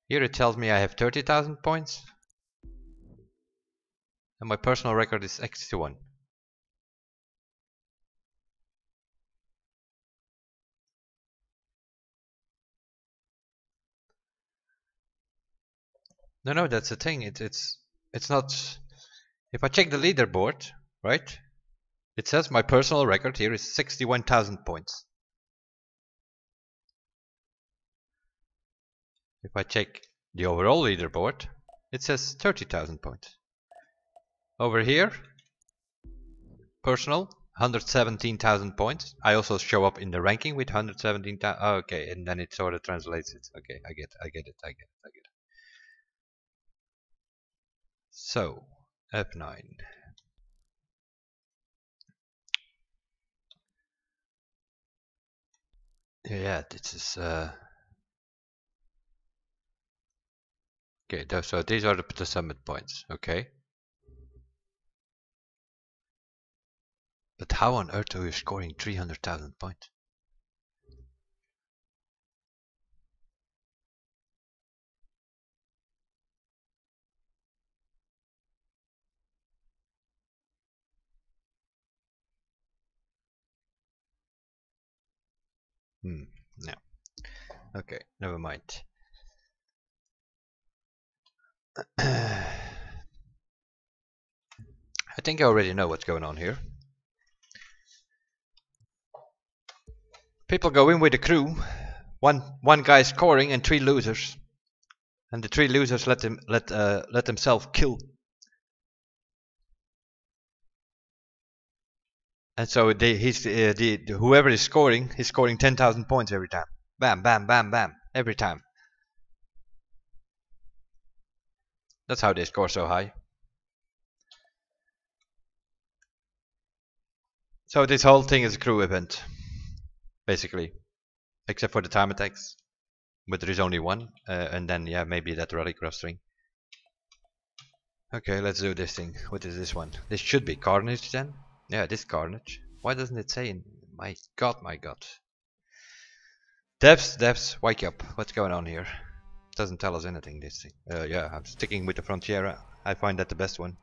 Here it tells me I have 30,000 points. And my personal record is 61. No, that's the thing. It's not. If I check the leaderboard, right? It says my personal record here is 61,000 points. If I check the overall leaderboard, it says 30,000 points. Over here, personal, 117,000 points. I also show up in the ranking with 117,000. Oh, okay, and then it sort of translates it. Okay, I get it. So, F9. Yeah, this is okay. So these are the summit points. Okay, but how on earth are you scoring 300,000 points? No. Okay, never mind. I think I already know what's going on here. People go in with a crew, one guy scoring and 3 losers, and the 3 losers let themselves kill. And so whoever is scoring, he's scoring 10,000 points every time. Bam, bam, bam, bam, every time. That's how they score so high. So this whole thing is a crew event, basically, except for the time attacks, but there is only one, and then yeah, maybe that rallycross thing. Okay, let's do this thing. What is this one? This should be Carnage then. Yeah, this Carnage. Why doesn't it say? My God, my God. Devs, wake up! What's going on here? Doesn't tell us anything. This thing. Yeah, I'm sticking with the Frontiera. I find that the best one.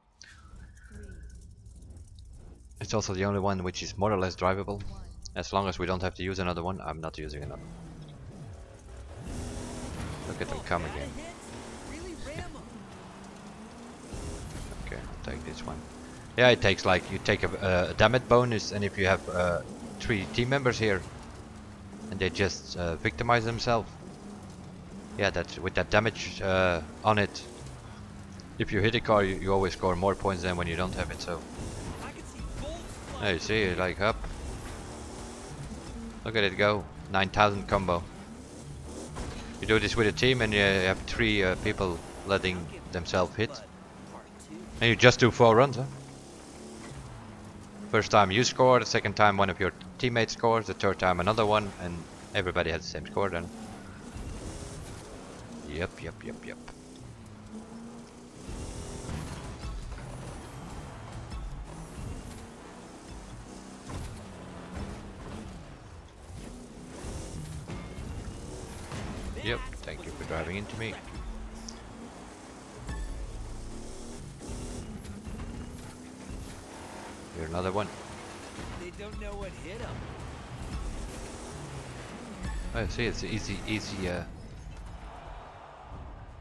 It's also the only one which is more or less drivable. As long as we don't have to use another one, I'm not using another. Look at them come again. Okay, I'll take this one. Yeah, it takes like, you take a damage bonus, and if you have 3 team members here and they just victimize themselves, yeah, that's with that damage on it, if you hit a car, you always score more points than when you don't have it. So you see, like up, look at it go, 9,000 combo. You do this with a team and you have 3 people letting themselves hit, and you just do 4 runs, huh? First time you score, the second time one of your teammates scores, the third time another one, and everybody has the same score then. Yep. Yep, thank you for driving into me. Here's another one. They don't know what hit them. Oh, see, it's an easy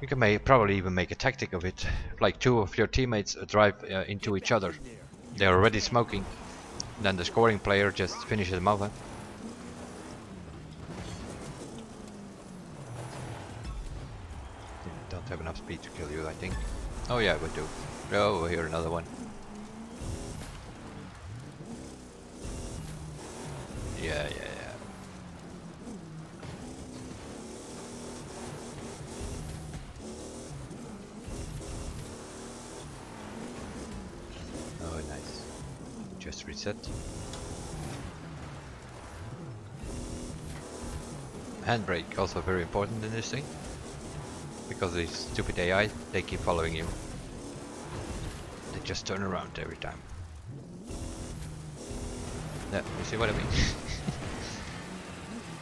You can probably even make a tactic of it, like two of your teammates drive into each other. They're already smoking, then the scoring player just finishes them off. Don't have enough speed to kill you, I think. Oh yeah, we do. Oh, here another one. Yeah. Oh, nice. Just reset. Handbrake also very important in this thing, because these stupid AI, they keep following you. They just turn around every time. Yeah, you see what I mean?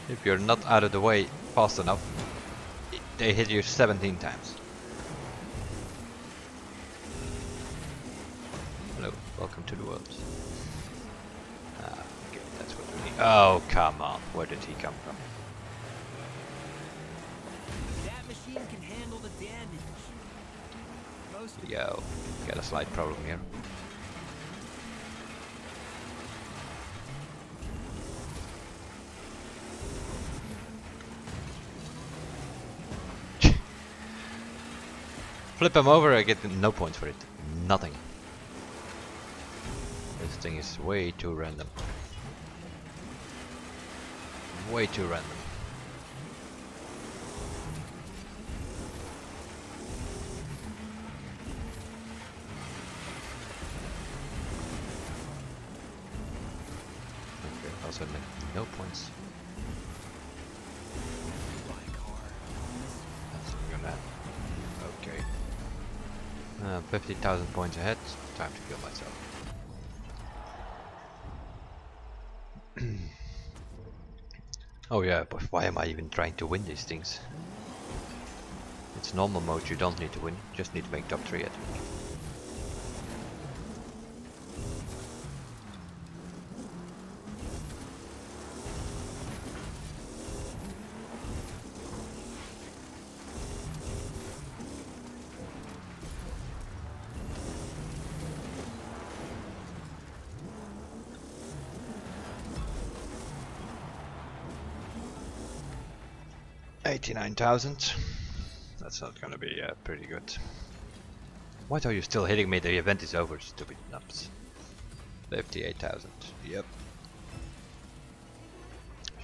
If you're not out of the way fast enough, they hit you 17 times. Hello, welcome to the world. Okay, that's what we need. Oh, come on, where did he come from? That machine can handle the damage. Most of Yo, got a slight problem here. Flip him over, I get no points for it. Nothing. This thing is way too random. Way too random. Okay, also no points. my car. That's gonna. Okay. 50,000 points ahead. Time to kill myself. Oh yeah, but why am I even trying to win these things? It's normal mode, you don't need to win, just need to make top 3 I think. $89,000. That's not gonna be pretty good. Why are you still hitting me? The event is over, stupid nuts. 58,000. Yep.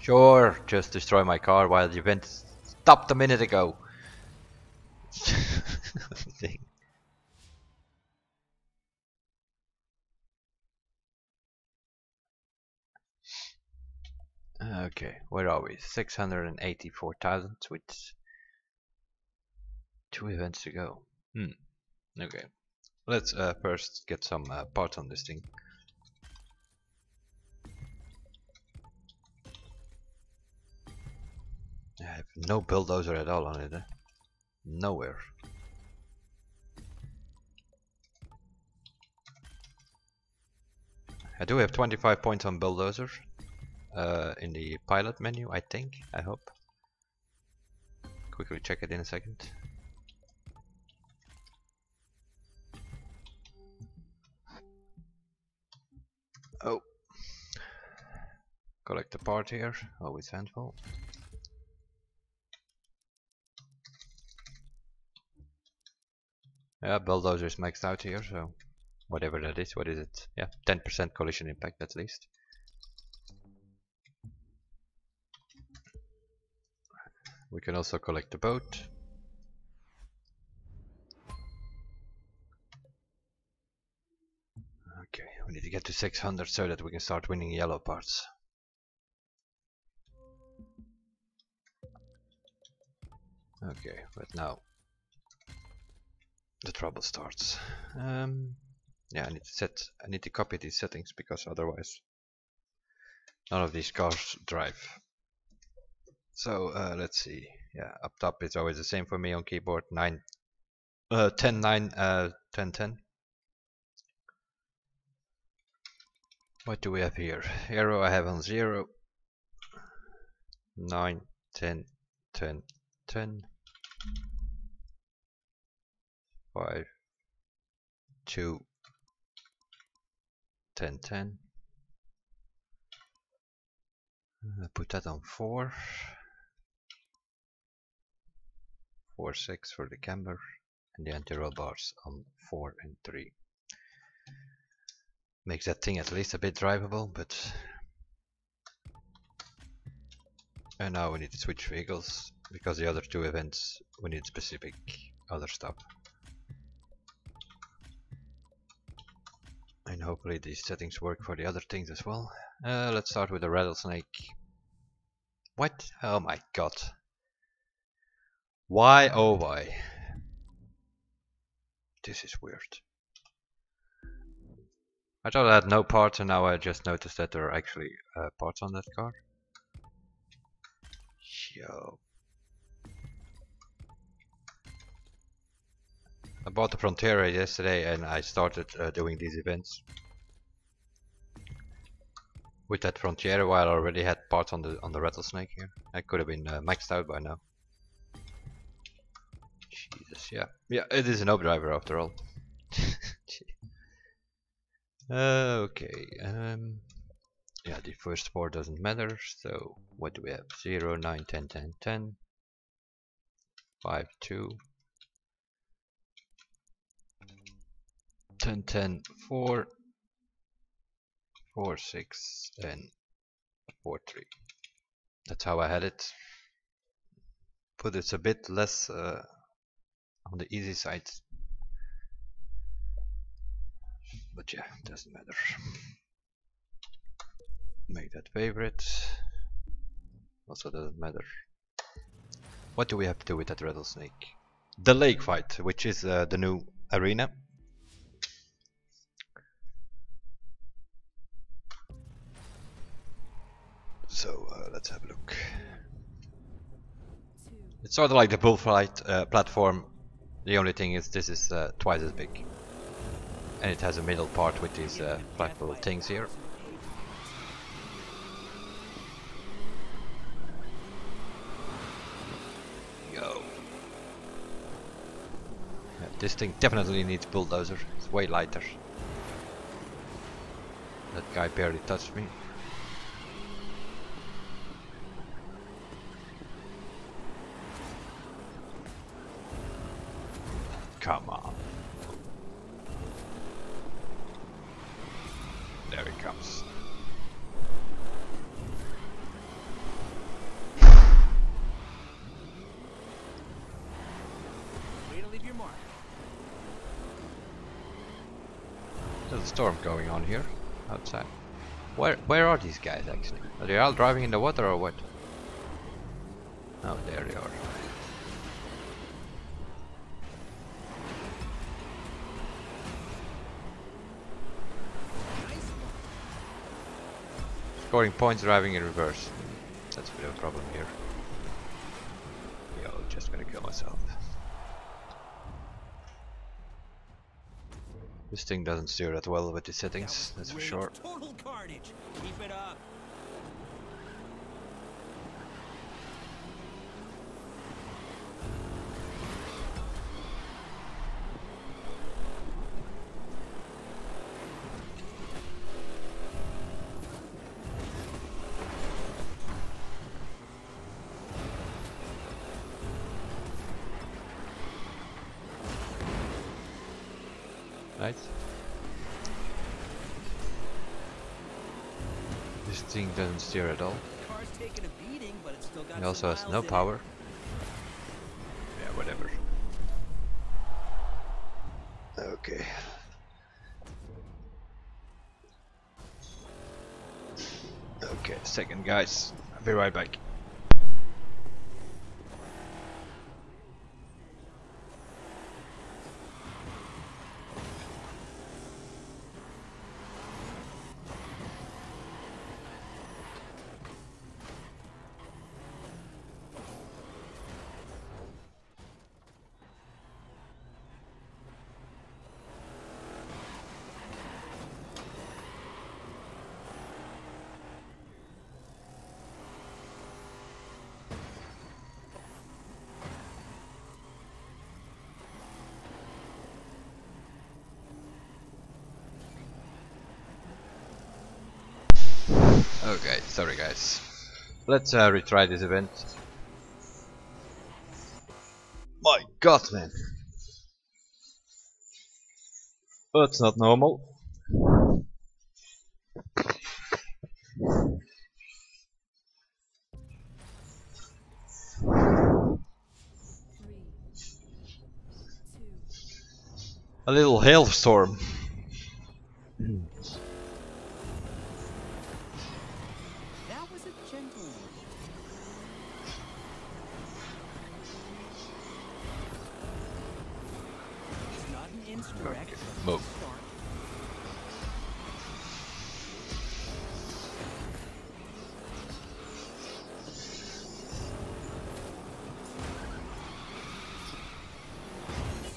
Sure, just destroy my car while the event stopped a minute ago. Thing. Okay, where are we? 684,000 with 2 events to go. Okay, let's first get some parts on this thing. I have no bulldozer at all on it. Nowhere. I do have 25 points on bulldozer. In the pilot menu, I think, I hope. Quickly check it in a second. Oh, collect the part here, always handful. Yeah, bulldozer is maxed out here, so whatever that is, what is it? Yeah, 10% collision impact at least. We can also collect the boat. Okay, we need to get to 600 so that we can start winning yellow parts. Okay, but now the trouble starts. Yeah, I need to copy these settings because otherwise none of these cars drive. So let's see. Yeah, up top it's always the same for me on keyboard. 10 9 10 10. What do we have here? Arrow I have on 0. 9 10 10 10. 5, 2, 10, 10. Put that on 4. 4, 6 for the camber, and the anti-roll bars on 4 and 3. Makes that thing at least a bit drivable, but... And now we need to switch vehicles, because the other 2 events we need specific other stuff. And hopefully these settings work for the other things as well. Let's start with the rattlesnake. What? Oh my god. Why oh why? This is weird. I thought I had no parts, and now I just noticed that there are actually parts on that car. Yo. I bought the Frontier yesterday and I started doing these events with that Frontier while I already had parts on the rattlesnake here. I could have been maxed out by now. Jesus, yeah, it is an Noob driver after all. Okay, yeah, the first 4 doesn't matter. So what do we have? 0, 9, 10, 10, 10, 5, 2, 10, 10, 4, 4, 6, and 4, 3. That's how I had it. Put it a bit less on the easy side. But yeah, doesn't matter. Make that favorite. Also doesn't matter. What do we have to do with that rattlesnake? The lake fight, which is the new arena. So let's have a look. It's sort of like the bullfight platform. The only thing is this is twice as big. And it has a middle part with these black little things here. Go. Yeah, this thing definitely needs bulldozer. It's way lighter. That guy barely touched me. Come on. There he comes. Way to leave your mark. There's a storm going on here outside. Where are these guys actually? Are they all driving in the water or what? Oh, there they are. Scoring points driving in reverse. That's a bit of a problem here. Yo, just gonna kill myself. This thing doesn't steer that well with the settings, that's for sure. Total carnage. Keep it up. Nice. This thing doesn't steer at all. Car's taking a beating, but it's still got It also has some no miles in power. it. Yeah, whatever. Okay. Okay, second guys. I'll be right back. Okay, sorry guys. Let's retry this event. My god, man. That's not normal. A little hailstorm. That was a gentle one. It's not an insurrect. Move.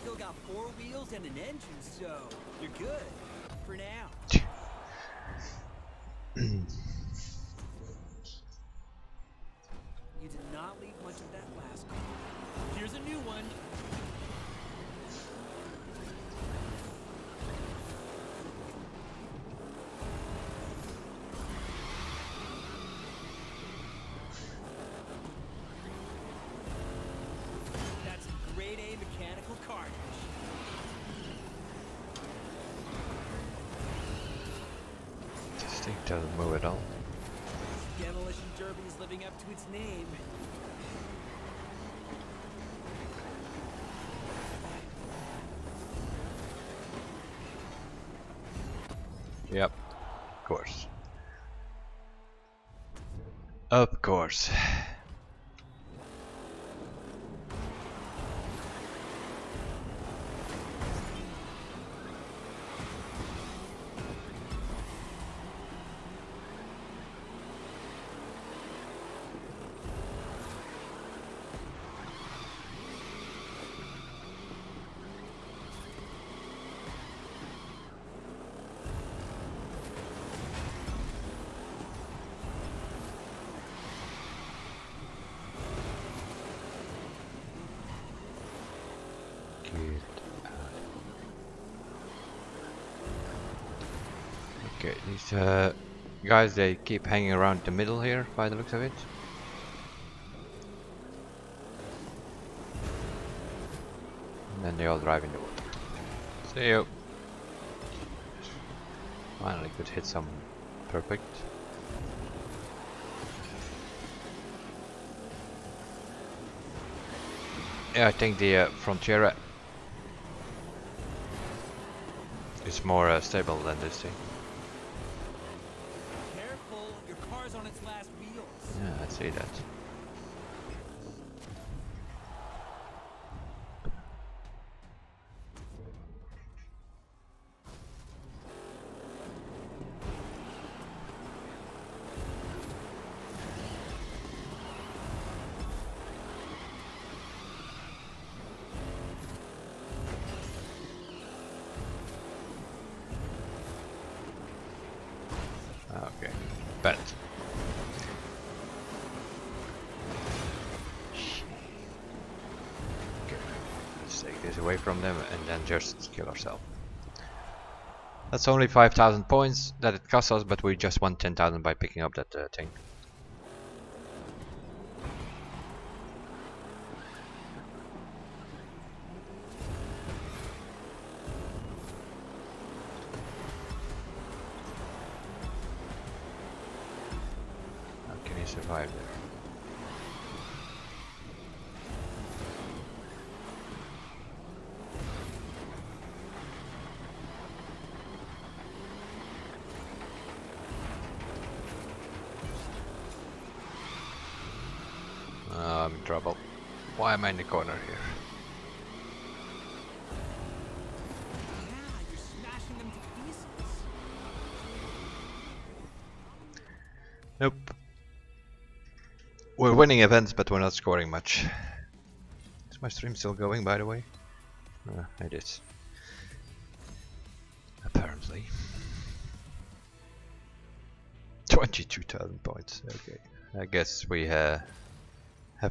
Still got 4 wheels and an engine, so you're good for now. You did not leave much of that last car. Here's a new one. That's a grade A mechanical carnage. This thing doesn't move at all. Demolition Derby is living up to its name. Yep, of course. Of course. Okay, these guys, they keep hanging around the middle here by the looks of it. And then they all drive in the water. See you. Finally could hit some perfect. Yeah, I think the Frontiera is more stable than this thing. Careful, your car's on its last wheels. Yeah, I see that. Okay, bet. Okay, let's take this away from them and then just kill ourselves. That's only 5,000 points that it costs us, but we just won 10,000 by picking up that thing. How can he survive there? I'm in trouble. Why am I in the corner here? Yeah, you're smashing them to pieces. Nope. We're winning events, but we're not scoring much. Is my stream still going, by the way? It is. Apparently. 22,000 points. Okay. I guess we have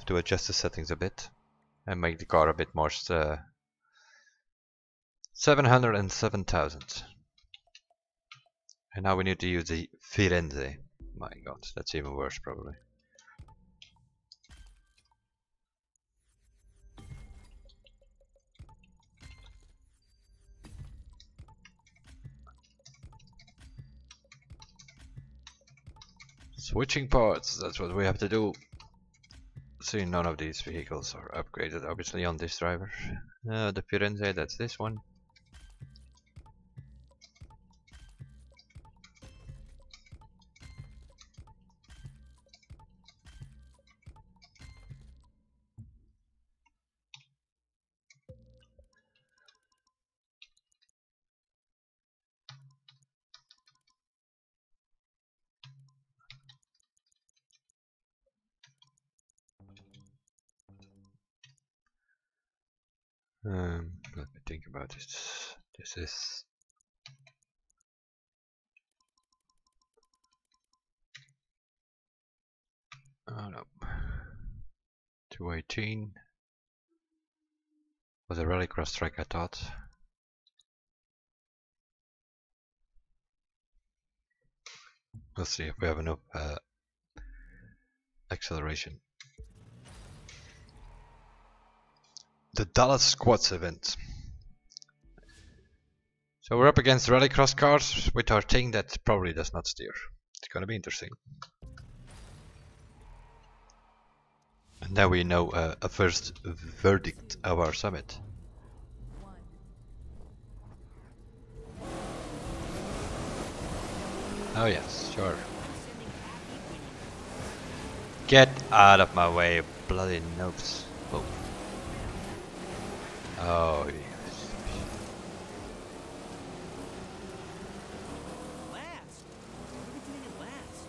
to adjust the settings a bit and make the car a bit more 707,000. And now we need to use the Firenze My god, that's even worse probably. Switching parts, that's what we have to do. See, none of these vehicles are upgraded obviously on this driver. The Firenze, that's this one. Let me think about this. This is oh no, 218 was a rallycross track, I thought. We'll see if we have enough acceleration. The Dallas Squads event. So we're up against rallycross cars with our thing that probably does not steer. It's gonna be interesting. And now we know a first verdict of our summit. Oh yes, sure. Get out of my way, bloody noobs. Oh. Oh yes. Last. What are we doing at last?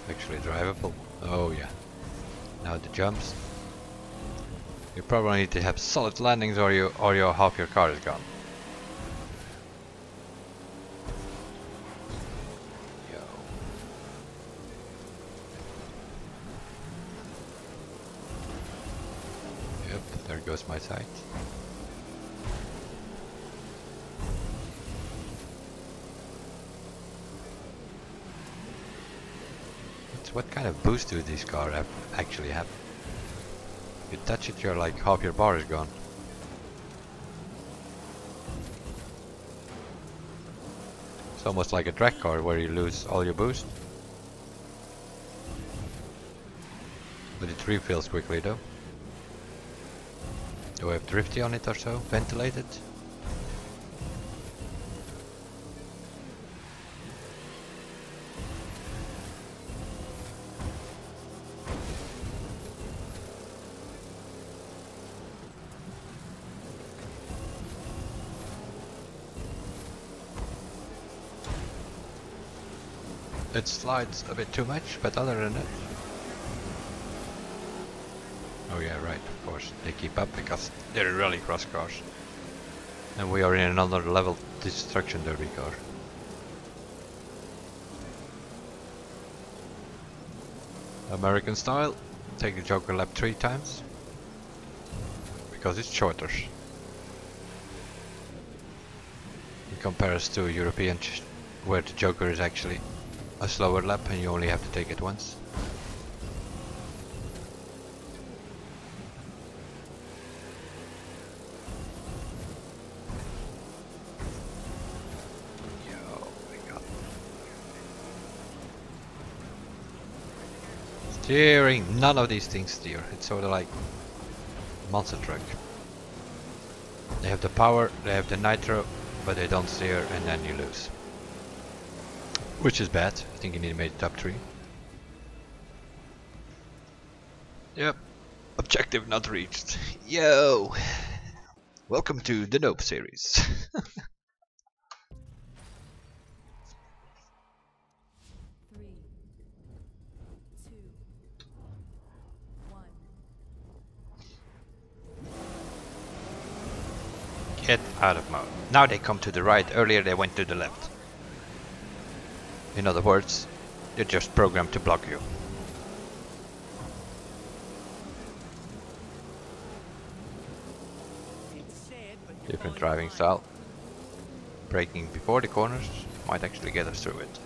Actually drivable. Oh yeah. Now the jumps. You probably need to have solid landings or your half your car is gone. Yo. Yep, there goes my sight. What kind of boost do these cars actually have? You touch it, you're like half your bar is gone. It's almost like a track car where you lose all your boost. But it refills quickly though. Do I have drifty on it or so? Ventilated? It slides a bit too much, but other than that... Oh yeah, right, of course. They keep up because they're rallycross cars. And we are in another level destruction derby car. American style. Take the Joker lap 3 times. Because it's shorter. In comparison to European, where the Joker is actually a slower lap and you only have to take it once. Yo, my god. Steering, none of these things steer. It's sort of like monster truck. They have the power, they have the nitro, but they don't steer and then you lose. Which is bad. I think you need to make top 3. Yep. Objective not reached. Yo! Welcome to the Noob series. 3, 2, 1. Get out of mode. Now they come to the right. Earlier they went to the left. In other words, they're just programmed to block you. Different driving style. Braking before the corners might actually get us through it.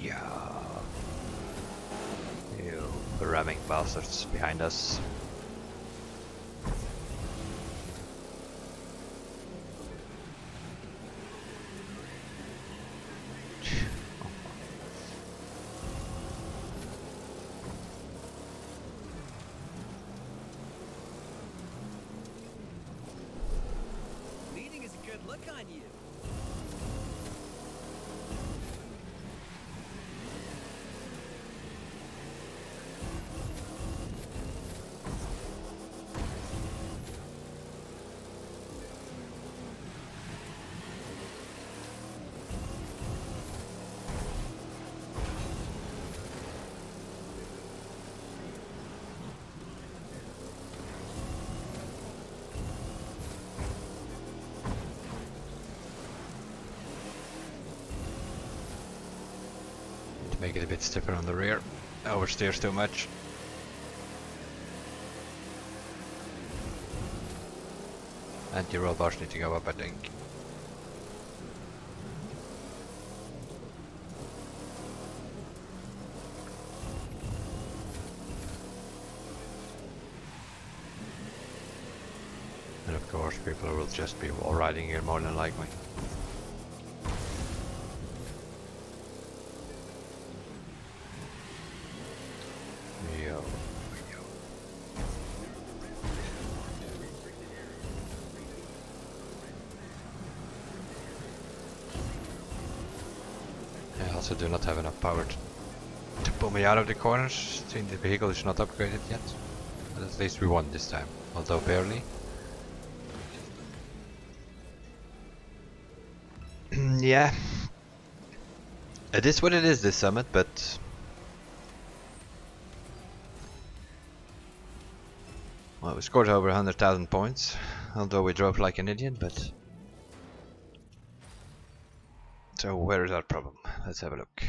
Yeah. You ramming bastards behind us. Leading is a good look on you. To make it a bit stiffer on the rear. Oversteers too much. Anti-roll bars need to go up, I think. And of course people will just be wall riding here more than likely. Yo, yo. I also do not have enough power to pull me out of the corners. I think the vehicle is not upgraded yet. But at least we won this time, although barely. Yeah. It is what it is, this summit, but well, we scored over 100,000 points, although we drove like an idiot, but so where is our problem? Let's have a look.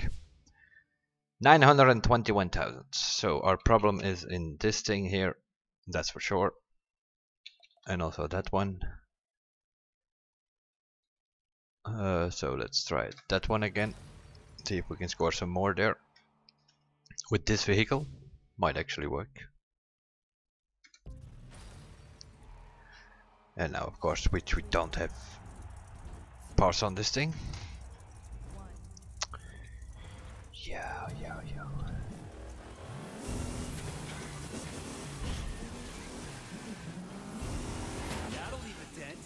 921,000. So our problem is in this thing here, that's for sure, and also that one. So let's try that one again. See if we can score some more there. With this vehicle, might actually work. And now, of course, which we don't have parts on this thing. Yeah. That'll leave a dent.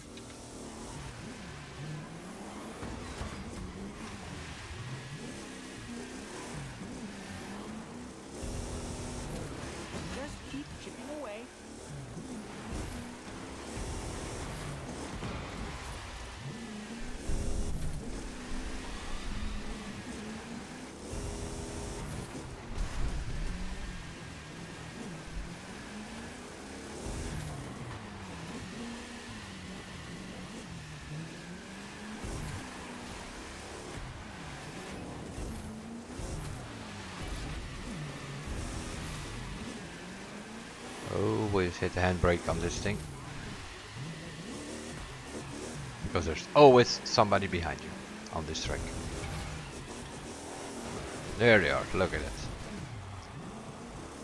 Just keep chipping away. Always hit the handbrake on this thing. Because there's always somebody behind you on this track. There they are, look at it.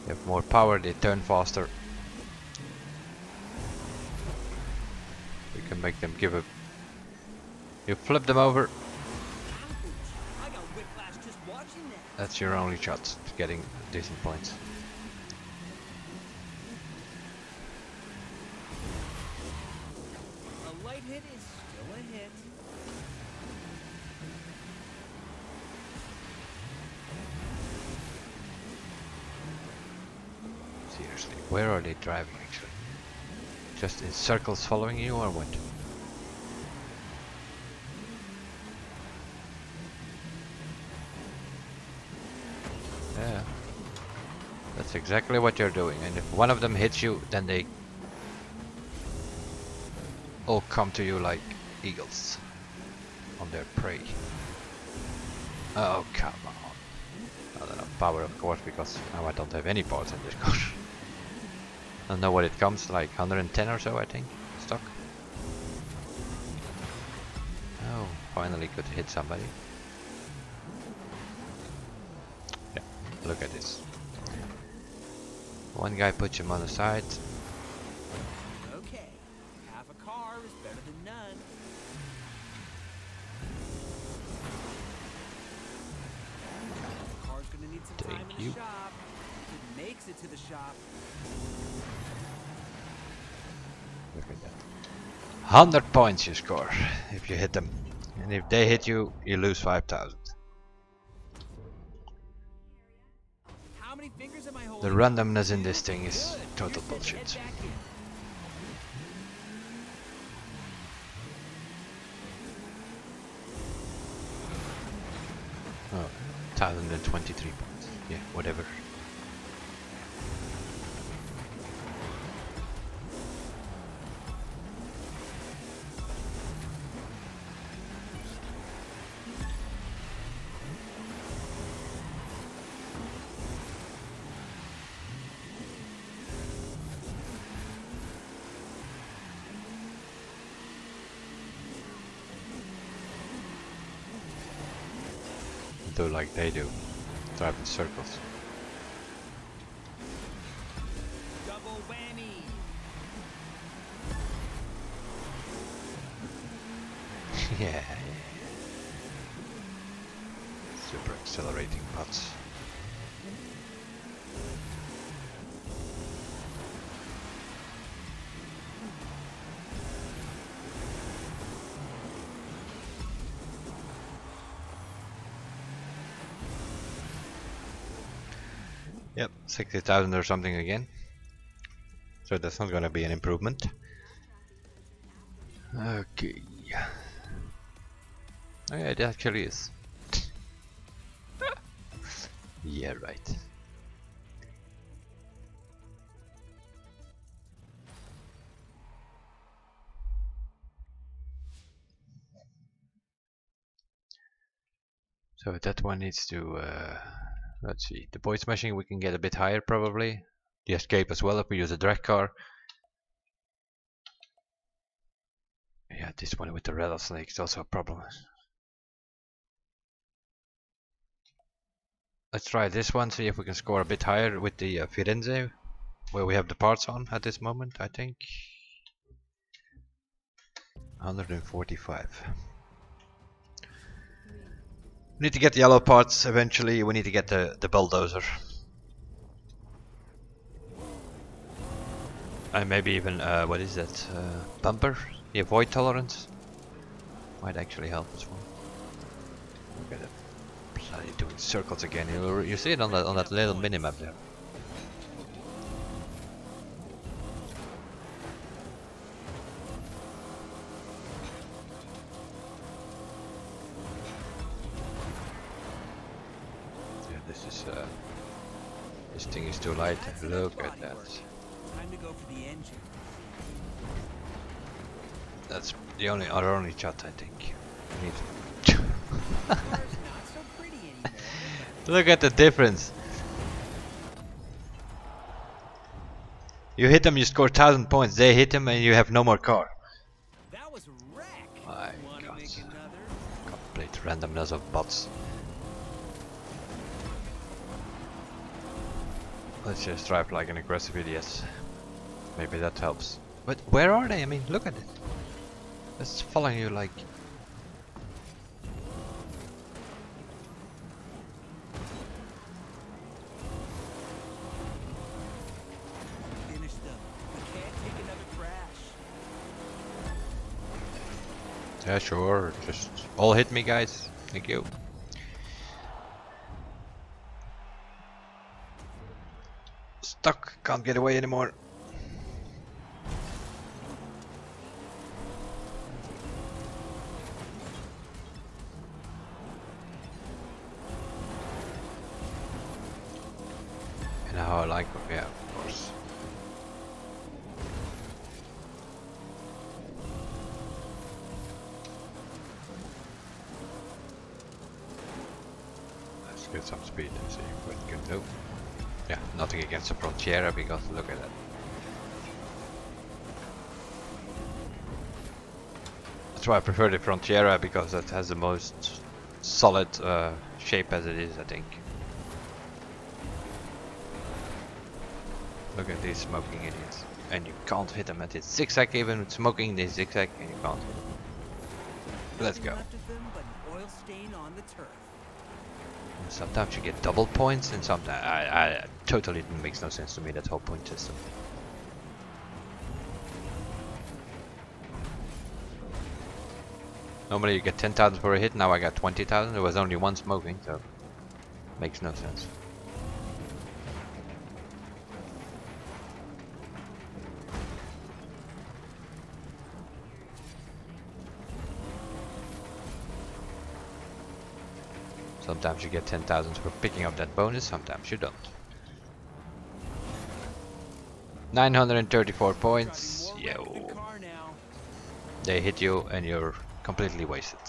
They have more power, they turn faster. You can make them give up. You flip them over, I got whiplash just watching that. that's your only shot to getting decent points. A light hit is still a hit. Seriously, where are they driving actually? Just in circles following you or what? Yeah. That's exactly what you're doing, and if one of them hits you, then they all come to you like eagles on their prey. Oh, come on. Not enough power, of course, because now I don't have any parts in this car. I don't know what it comes, like 110 or so, I think, stock. Oh, finally could hit somebody. Yeah, look at this. One guy puts him on the side. Okay, half a car is better than none. The car's gonna need some time in the shop. If it makes it to the shop. Look at that. 100 points you score if you hit them. And if they hit you, you lose 5,000. How many fingers am I The holding? randomness in this thing is Good. total You're set. bullshit. Head back in. Oh, 1,023 points. Yeah, whatever. Do like they do, drive in circles. Double whammy. Yeah. Super accelerating bots. Yep, 60,000 or something again. So that's not gonna be an improvement. Okay. Oh yeah, it actually is. Yeah, right. So that one needs to, let's see, the void smashing we can get a bit higher probably. The escape as well if we use a drag car. Yeah, this one with the rattlesnake is also a problem. Let's try this one, see if we can score a bit higher with the Firenze, where we have the parts on at this moment, I think. 145. We need to get the yellow parts eventually, we need to get the bulldozer. And maybe even, what is that, bumper? The void tolerance? Might actually help as well. Look at it. Bloody doing circles again. You see it on that little minimap there. Yeah, this thing is too light. Look at that. Time to go for the engine. That's the our only shot, I think. We need Car's not so pretty anymore. Look at the difference. You hit them, you score 1,000 points. They hit them, and you have no more car. That was a wreck. My Wanna God. make another? Complete randomness of bots. Let's just drive like an aggressive idiot. Maybe that helps. But where are they? I mean, look at it. It's following you like... Finish them. We can't take another crash. Yeah, sure. Just all hit me, guys. Thank you. Stuck. Can't get away anymore. And now like, yeah, of course. Let's get some speed and see what we can do. Yeah, nothing against the Frontiera because look at that. That's why I prefer the Frontiera, because that has the most solid shape as it is, I think. Look at these smoking idiots. And you can't hit them at his zigzag, even with smoking they zigzag and you can't hit them. Let's go. Sometimes you get double points and sometimes I totally makes no sense to me, that whole point system. Normally you get 10,000 for a hit, now I got 20,000. There was only one smoking, so makes no sense. Sometimes you get 10,000 for picking up that bonus, sometimes you don't. 934 points. Yo. They hit you and you're completely wasted.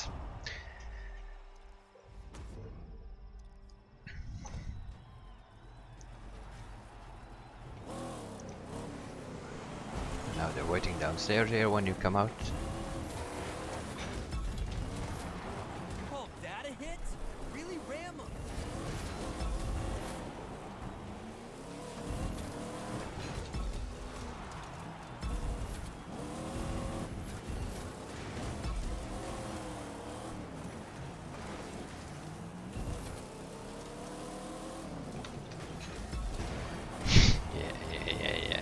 Now they're waiting downstairs here when you come out. Oh, that a hit? Really ram him. Yeah.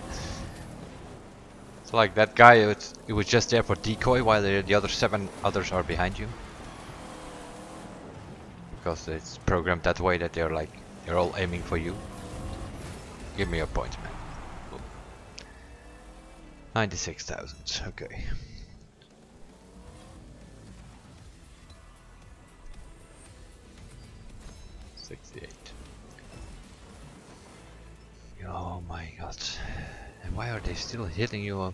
It's like that guy, it was just there for decoy while the other 7 others are behind you. Because it's programmed that way that they're like, they're all aiming for you. Give me your points, man. Boom. 96,000, okay. Oh my god. And why are they still hitting you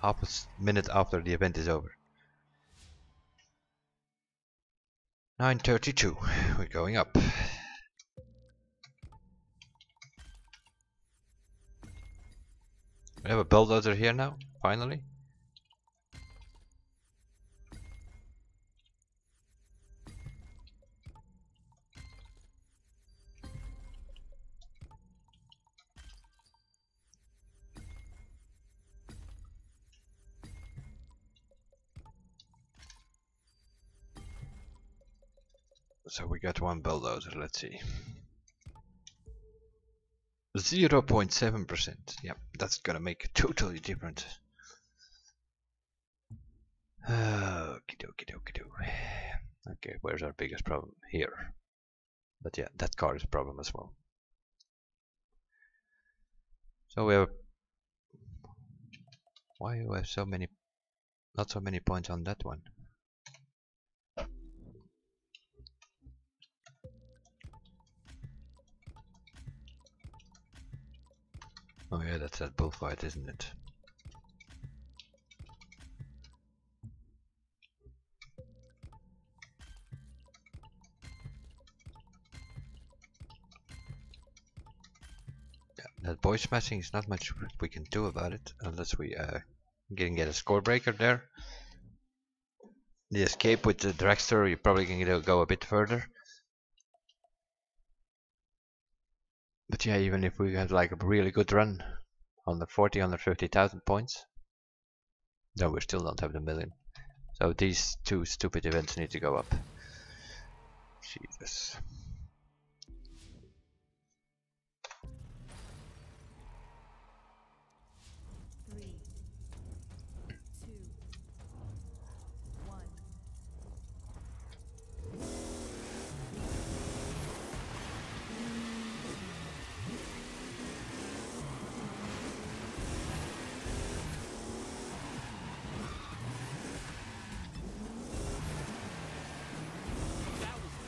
half a minute after the event is over? 932. We're going up. We have a bulldozer here now, finally. So we got one bulldozer, let's see. 0.7%. Yep, that's gonna make a totally different. Okie dokie. Okay, where's our biggest problem? Here. But yeah, that car is a problem as well. So we have. Why do we have so many? Not so many points on that one. Oh yeah, that's that bullfight, isn't it? Yeah, that boy smashing is not much we can do about it unless we can get a score breaker there. The escape with the dragster, you probably can go a bit further. But yeah, even if we had like a really good run, 140, 150,000 points, then we still don't have the million. So these 2 stupid events need to go up. Jesus.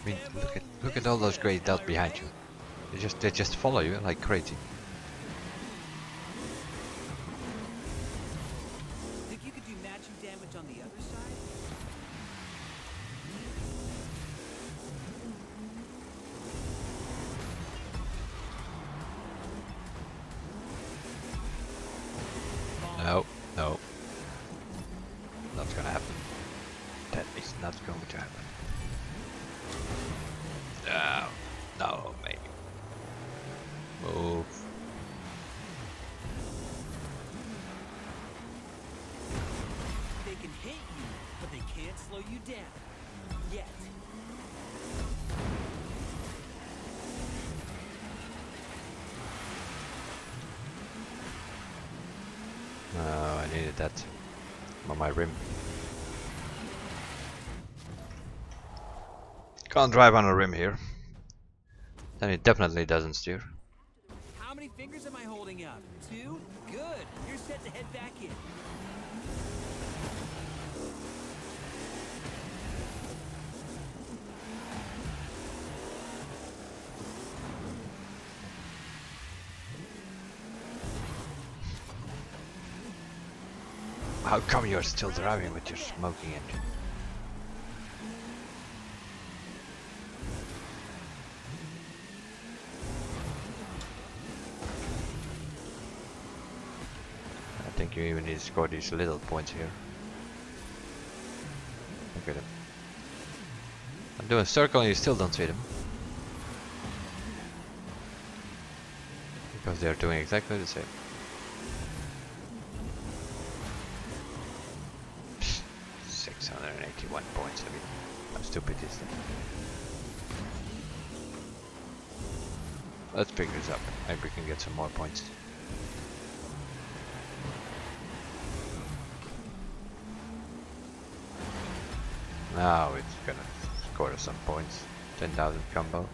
I mean, look at all those grey dots behind you. They just follow you like crazy. Think you could do matching damage on the other side? No, no. Not gonna happen. That is not going to happen. No, no, maybe. Move. They can hit you, but they can't slow you down. Yet. No, I needed that on my rim. Can't drive on a rim here. Then it definitely doesn't steer. How many fingers am I holding up? 2? Good. You're set to head back in. How come you're still driving with your smoking engine? I think you even need to score these little points here. Look at them. I'm doing a circle and you still don't see them. Because they're doing exactly the same. 681 points. I mean, how stupid is that? Let's pick this up. Maybe we can get some more points. Now it's gonna score us some points. 10,000 combo.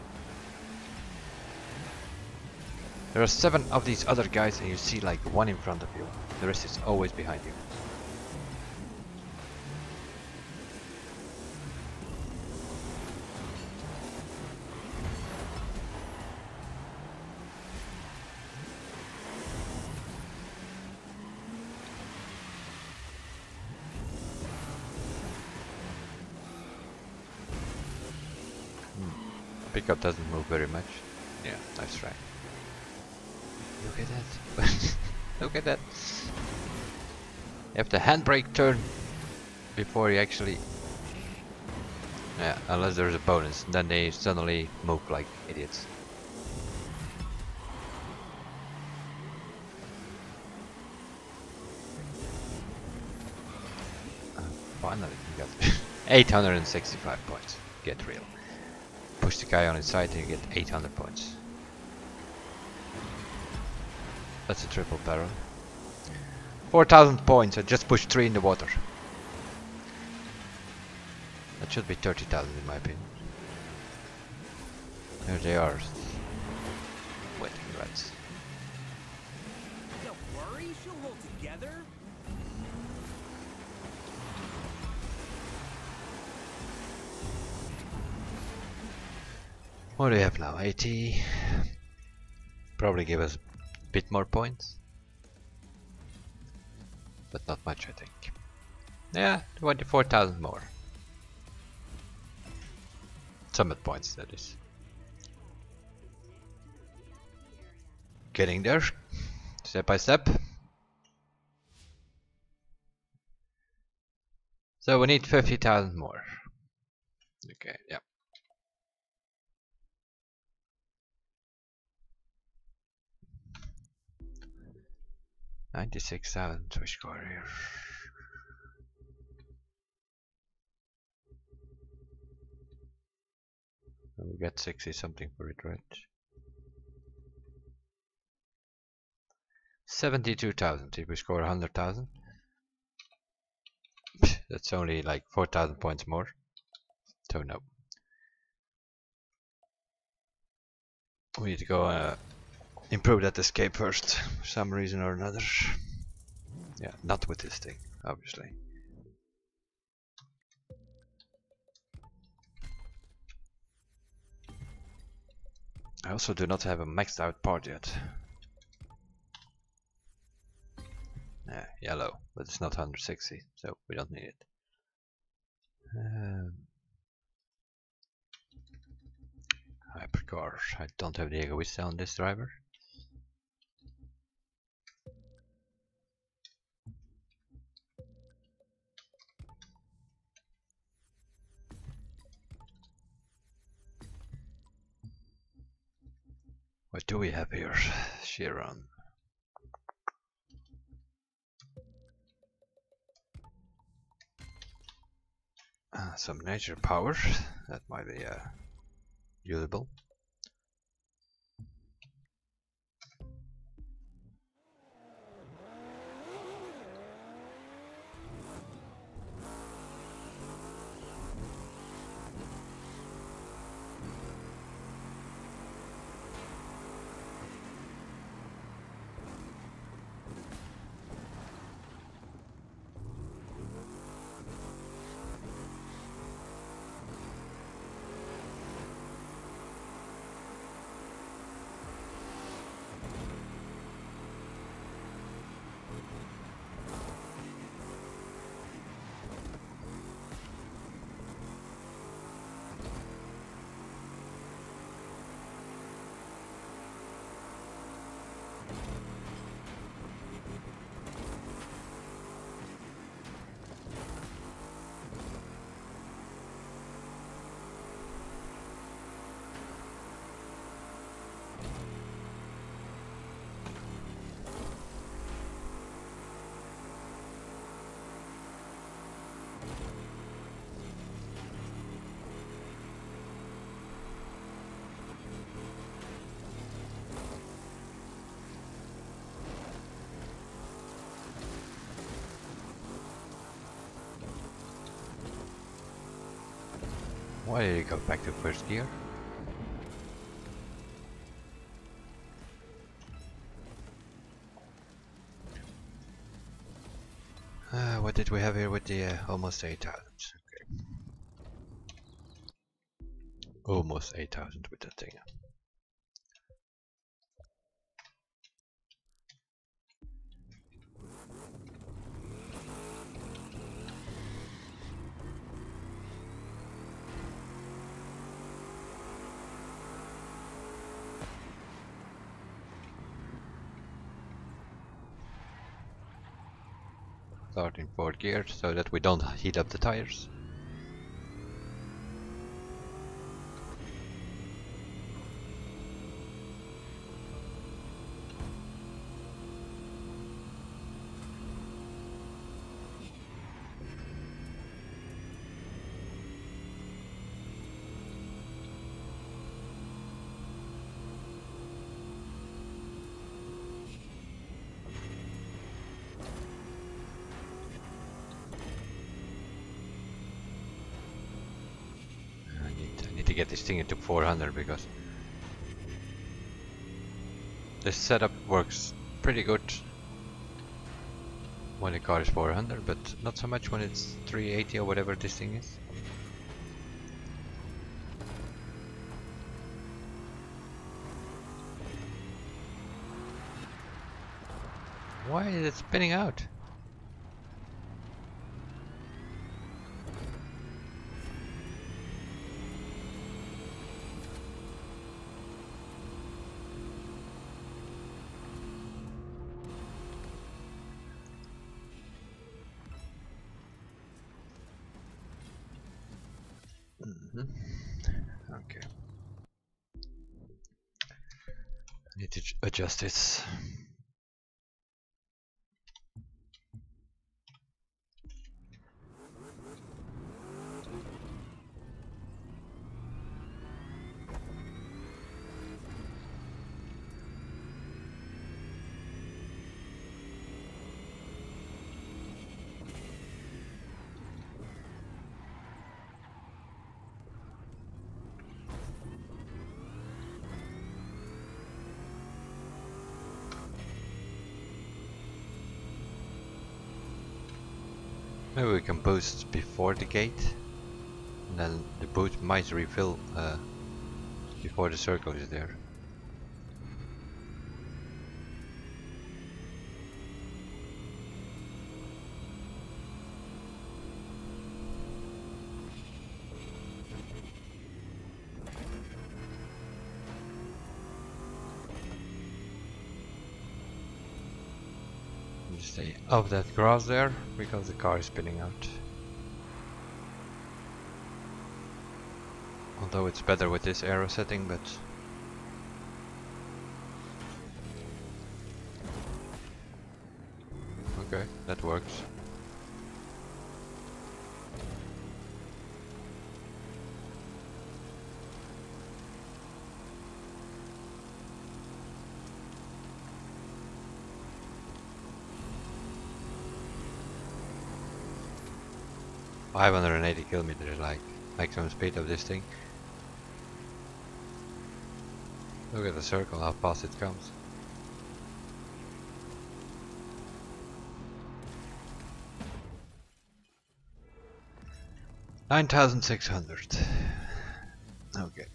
There are 7 of these other guys and you see like 1 in front of you. The rest is always behind you. Pickup doesn't move very much. Yeah, nice try. Look at that. Look at that. You have to handbrake turn before you actually... Yeah, unless there's a bonus, then they suddenly move like idiots. Finally, you got 865 points. Get real. Push the guy on his side and you get 800 points. That's a triple barrel. 4,000 points. I just pushed 3 in the water. That should be 30,000 in my opinion. There they are. Waiting rats. Don't worry, she'll hold together. What do we have now? 80. Probably give us a bit more points. But not much, I think. Yeah, 24,000 more. Summit points, that is. Getting there. Step by step. So we need 50,000 more. Okay, yeah. 96,000 to score here. We get 60 something for it, right? 72,000 if we score 100,000. That's only like 4,000 points more. So no. We need to go improve that escape first, for some reason or another. Yeah, not with this thing, obviously. I also do not have a maxed out part yet. Yellow, but it's not 160, so we don't need it. Hypercar. I don't have the egoista on this driver. What do we have here? Chiron. Some nature power. That might be usable. Why did it go back to first gear? What did we have here with the almost 8,000? Okay. Almost 8,000 with that thing. Start in 4th gear so that we don't heat up the tires. To get this thing into 400 because this setup works pretty good when the car is 400, but not so much when it's 380 or whatever this thing is. Why is it spinning out? Okay. I need to adjust this. Maybe we can boost before the gate, and then the boost might refill before the circle is there. Stay off that grass there because the car is spinning out. Although it's better with this aero setting, but okay, that works. $580 km, like maximum speed of this thing. Look at the circle, how fast it comes. $9,600. Okay.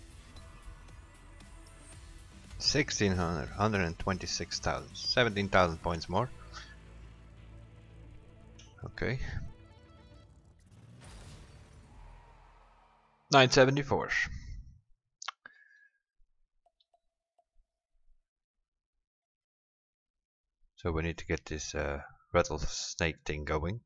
1,600, 126,000, 17,000 points more. Okay. 974. So we need to get this rattlesnake thing going.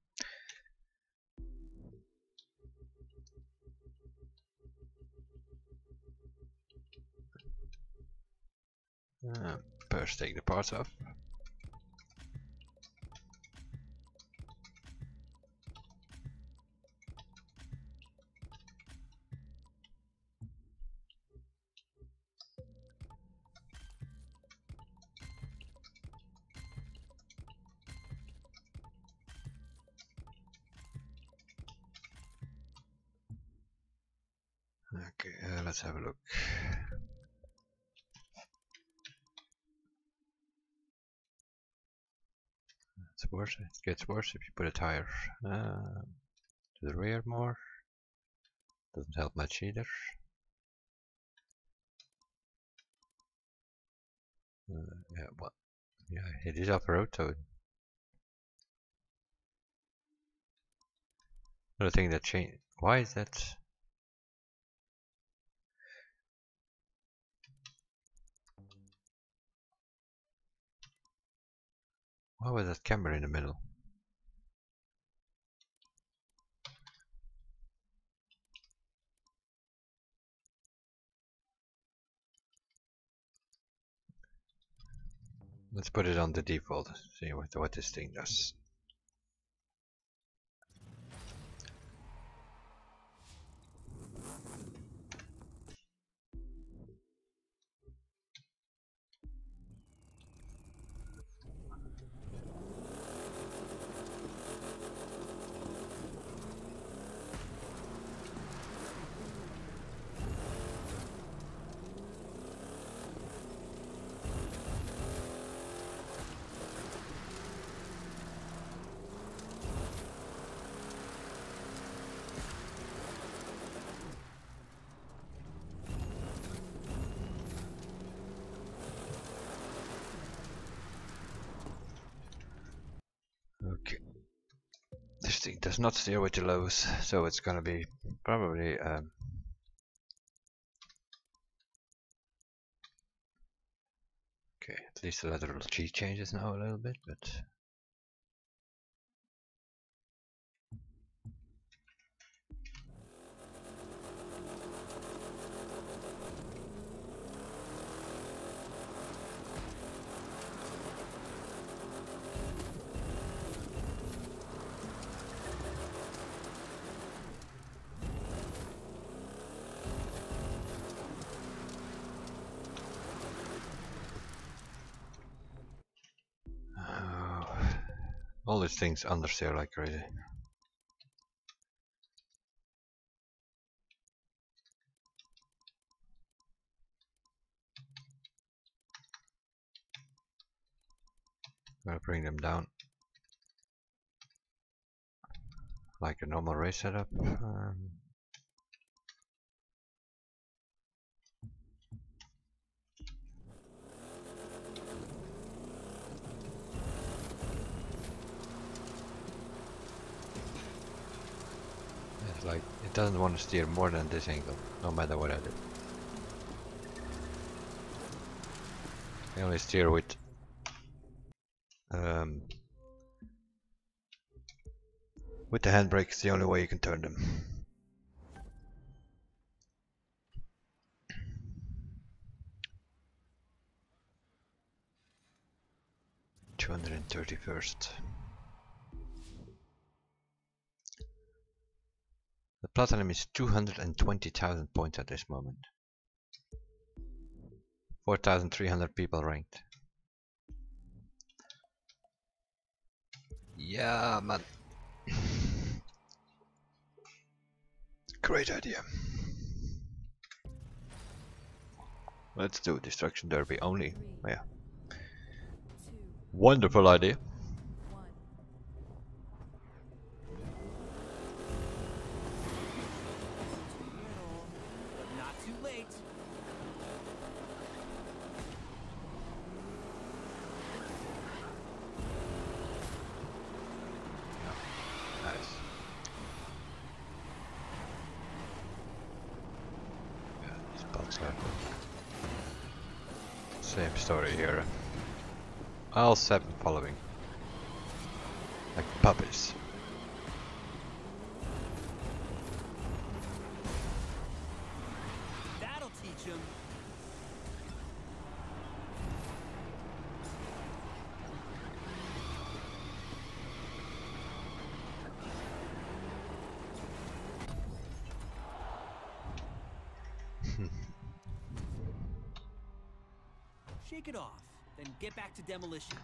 First take the parts off. Okay, let's have a look. It's worse. It gets worse if you put a tire to the rear more. Doesn't help much either. Yeah, well, yeah, it is off-road, so another thing that changed. Why is that? Why was that camera in the middle? Let's put it on the default, see what this thing does. Okay. This thing does not steer with the lows, so it's gonna be probably okay, at least the lateral G changes now a little bit, but all these things understeer like crazy. Gotta bring them down like a normal race setup. It's like it doesn't want to steer more than this angle, no matter what I do. I only steer with With the handbrake, it's the only way you can turn them. $231st. The platinum is 220,000 points at this moment. 4,300 people ranked. Yeah, man. Great idea. Let's do Destruction Derby only. Oh, yeah. Wonderful idea. Not too late. Nice. Yeah, these bots are same story here. All 7 following. Like puppies. That'll teach him. Shake it off, then get back to demolition.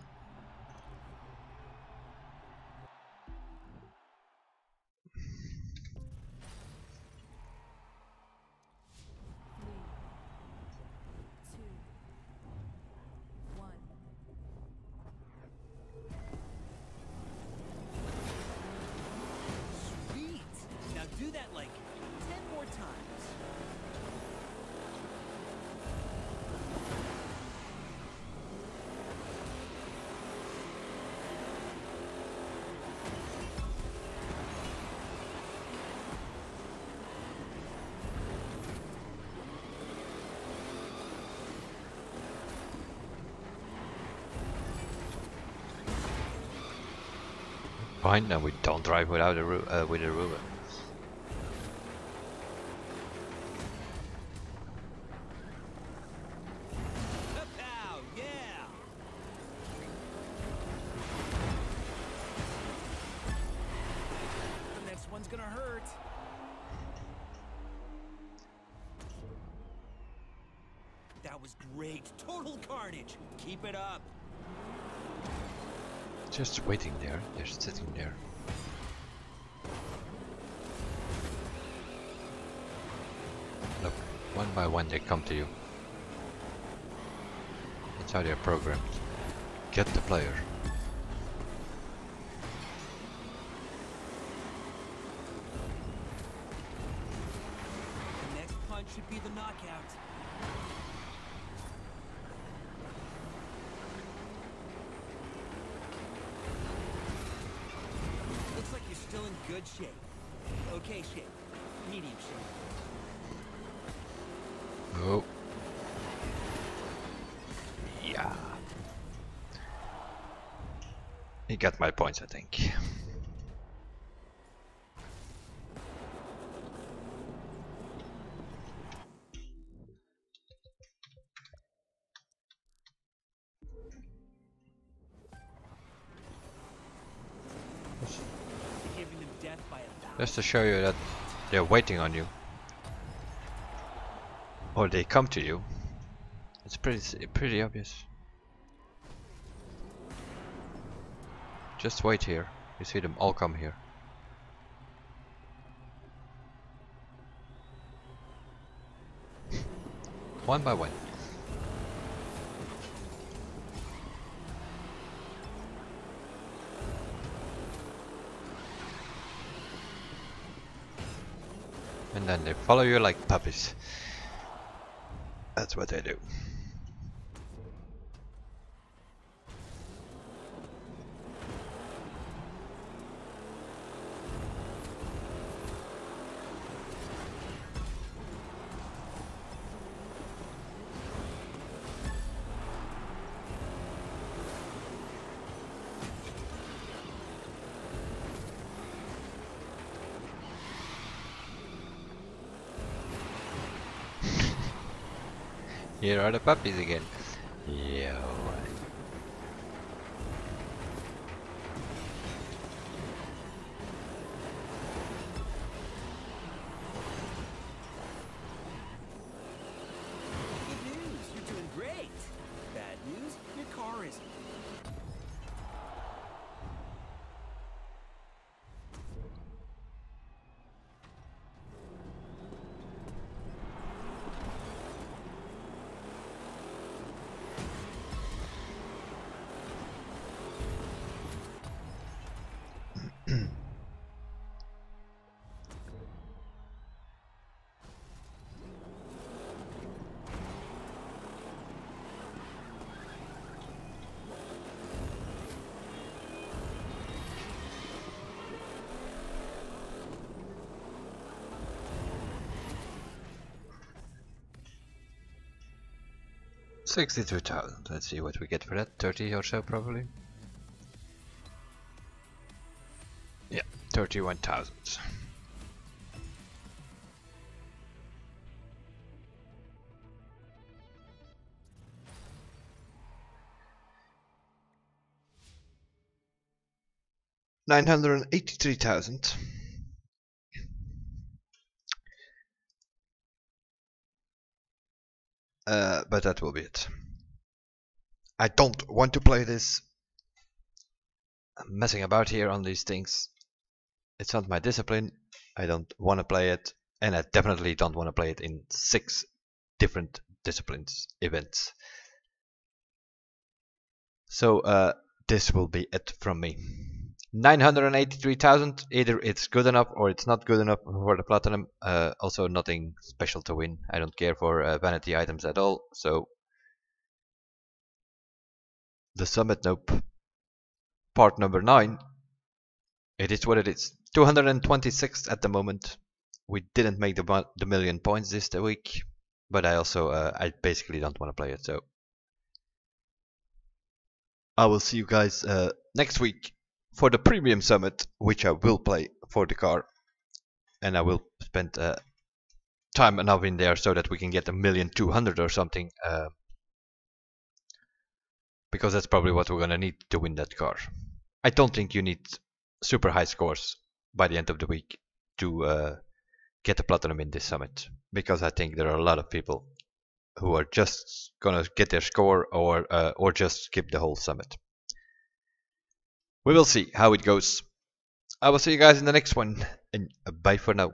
Sweet! Now do that like 10 more times. Fine, now we don't drive without a with a ruler. Pow, yeah! The next one's gonna hurt. That was great. Total carnage. Keep it up. Just waiting there, they're sitting there. Look, one by one they come to you. That's how they're programmed. Get the player. The next punch should be the knockout. Looks like you're still in good shape. Okay shape. Medium shape. Oh. Yeah. He got my points, I think. Giving them death by 1,000. Just to show you that they're waiting on you. Or they come to you. It's pretty obvious. Just wait here. You see them all come here. One by one. And then they follow you like puppies. That's what they do. Here are the puppies again. Yo. Good news, you're doing great. Bad news, your car isn't. $62,000. Let's see what we get for that. 30 or so, probably. Yeah, 31,000. $983,000. But that will be it. I don't want to play this. I'm messing about here on these things. It's not my discipline. I don't want to play it, and I definitely don't want to play it in 6 different disciplines events. So this will be it from me. 983,000. Either it's good enough or it's not good enough for the platinum. Also nothing special to win. I don't care for vanity items at all. So the SummitNoob part number 9. It is what it is. 226 at the moment. We didn't make the million points this week, but I basically don't want to play it. So I will see you guys next week for the premium summit, which I will play for the car, and I will spend time enough in there so that we can get 1,200,000 or something, because that's probably what we're gonna need to win that car. I don't think you need super high scores by the end of the week to get the platinum in this summit, because I think there are a lot of people who are just gonna get their score or just skip the whole summit. We will see how it goes. I will see you guys in the next one, and bye for now.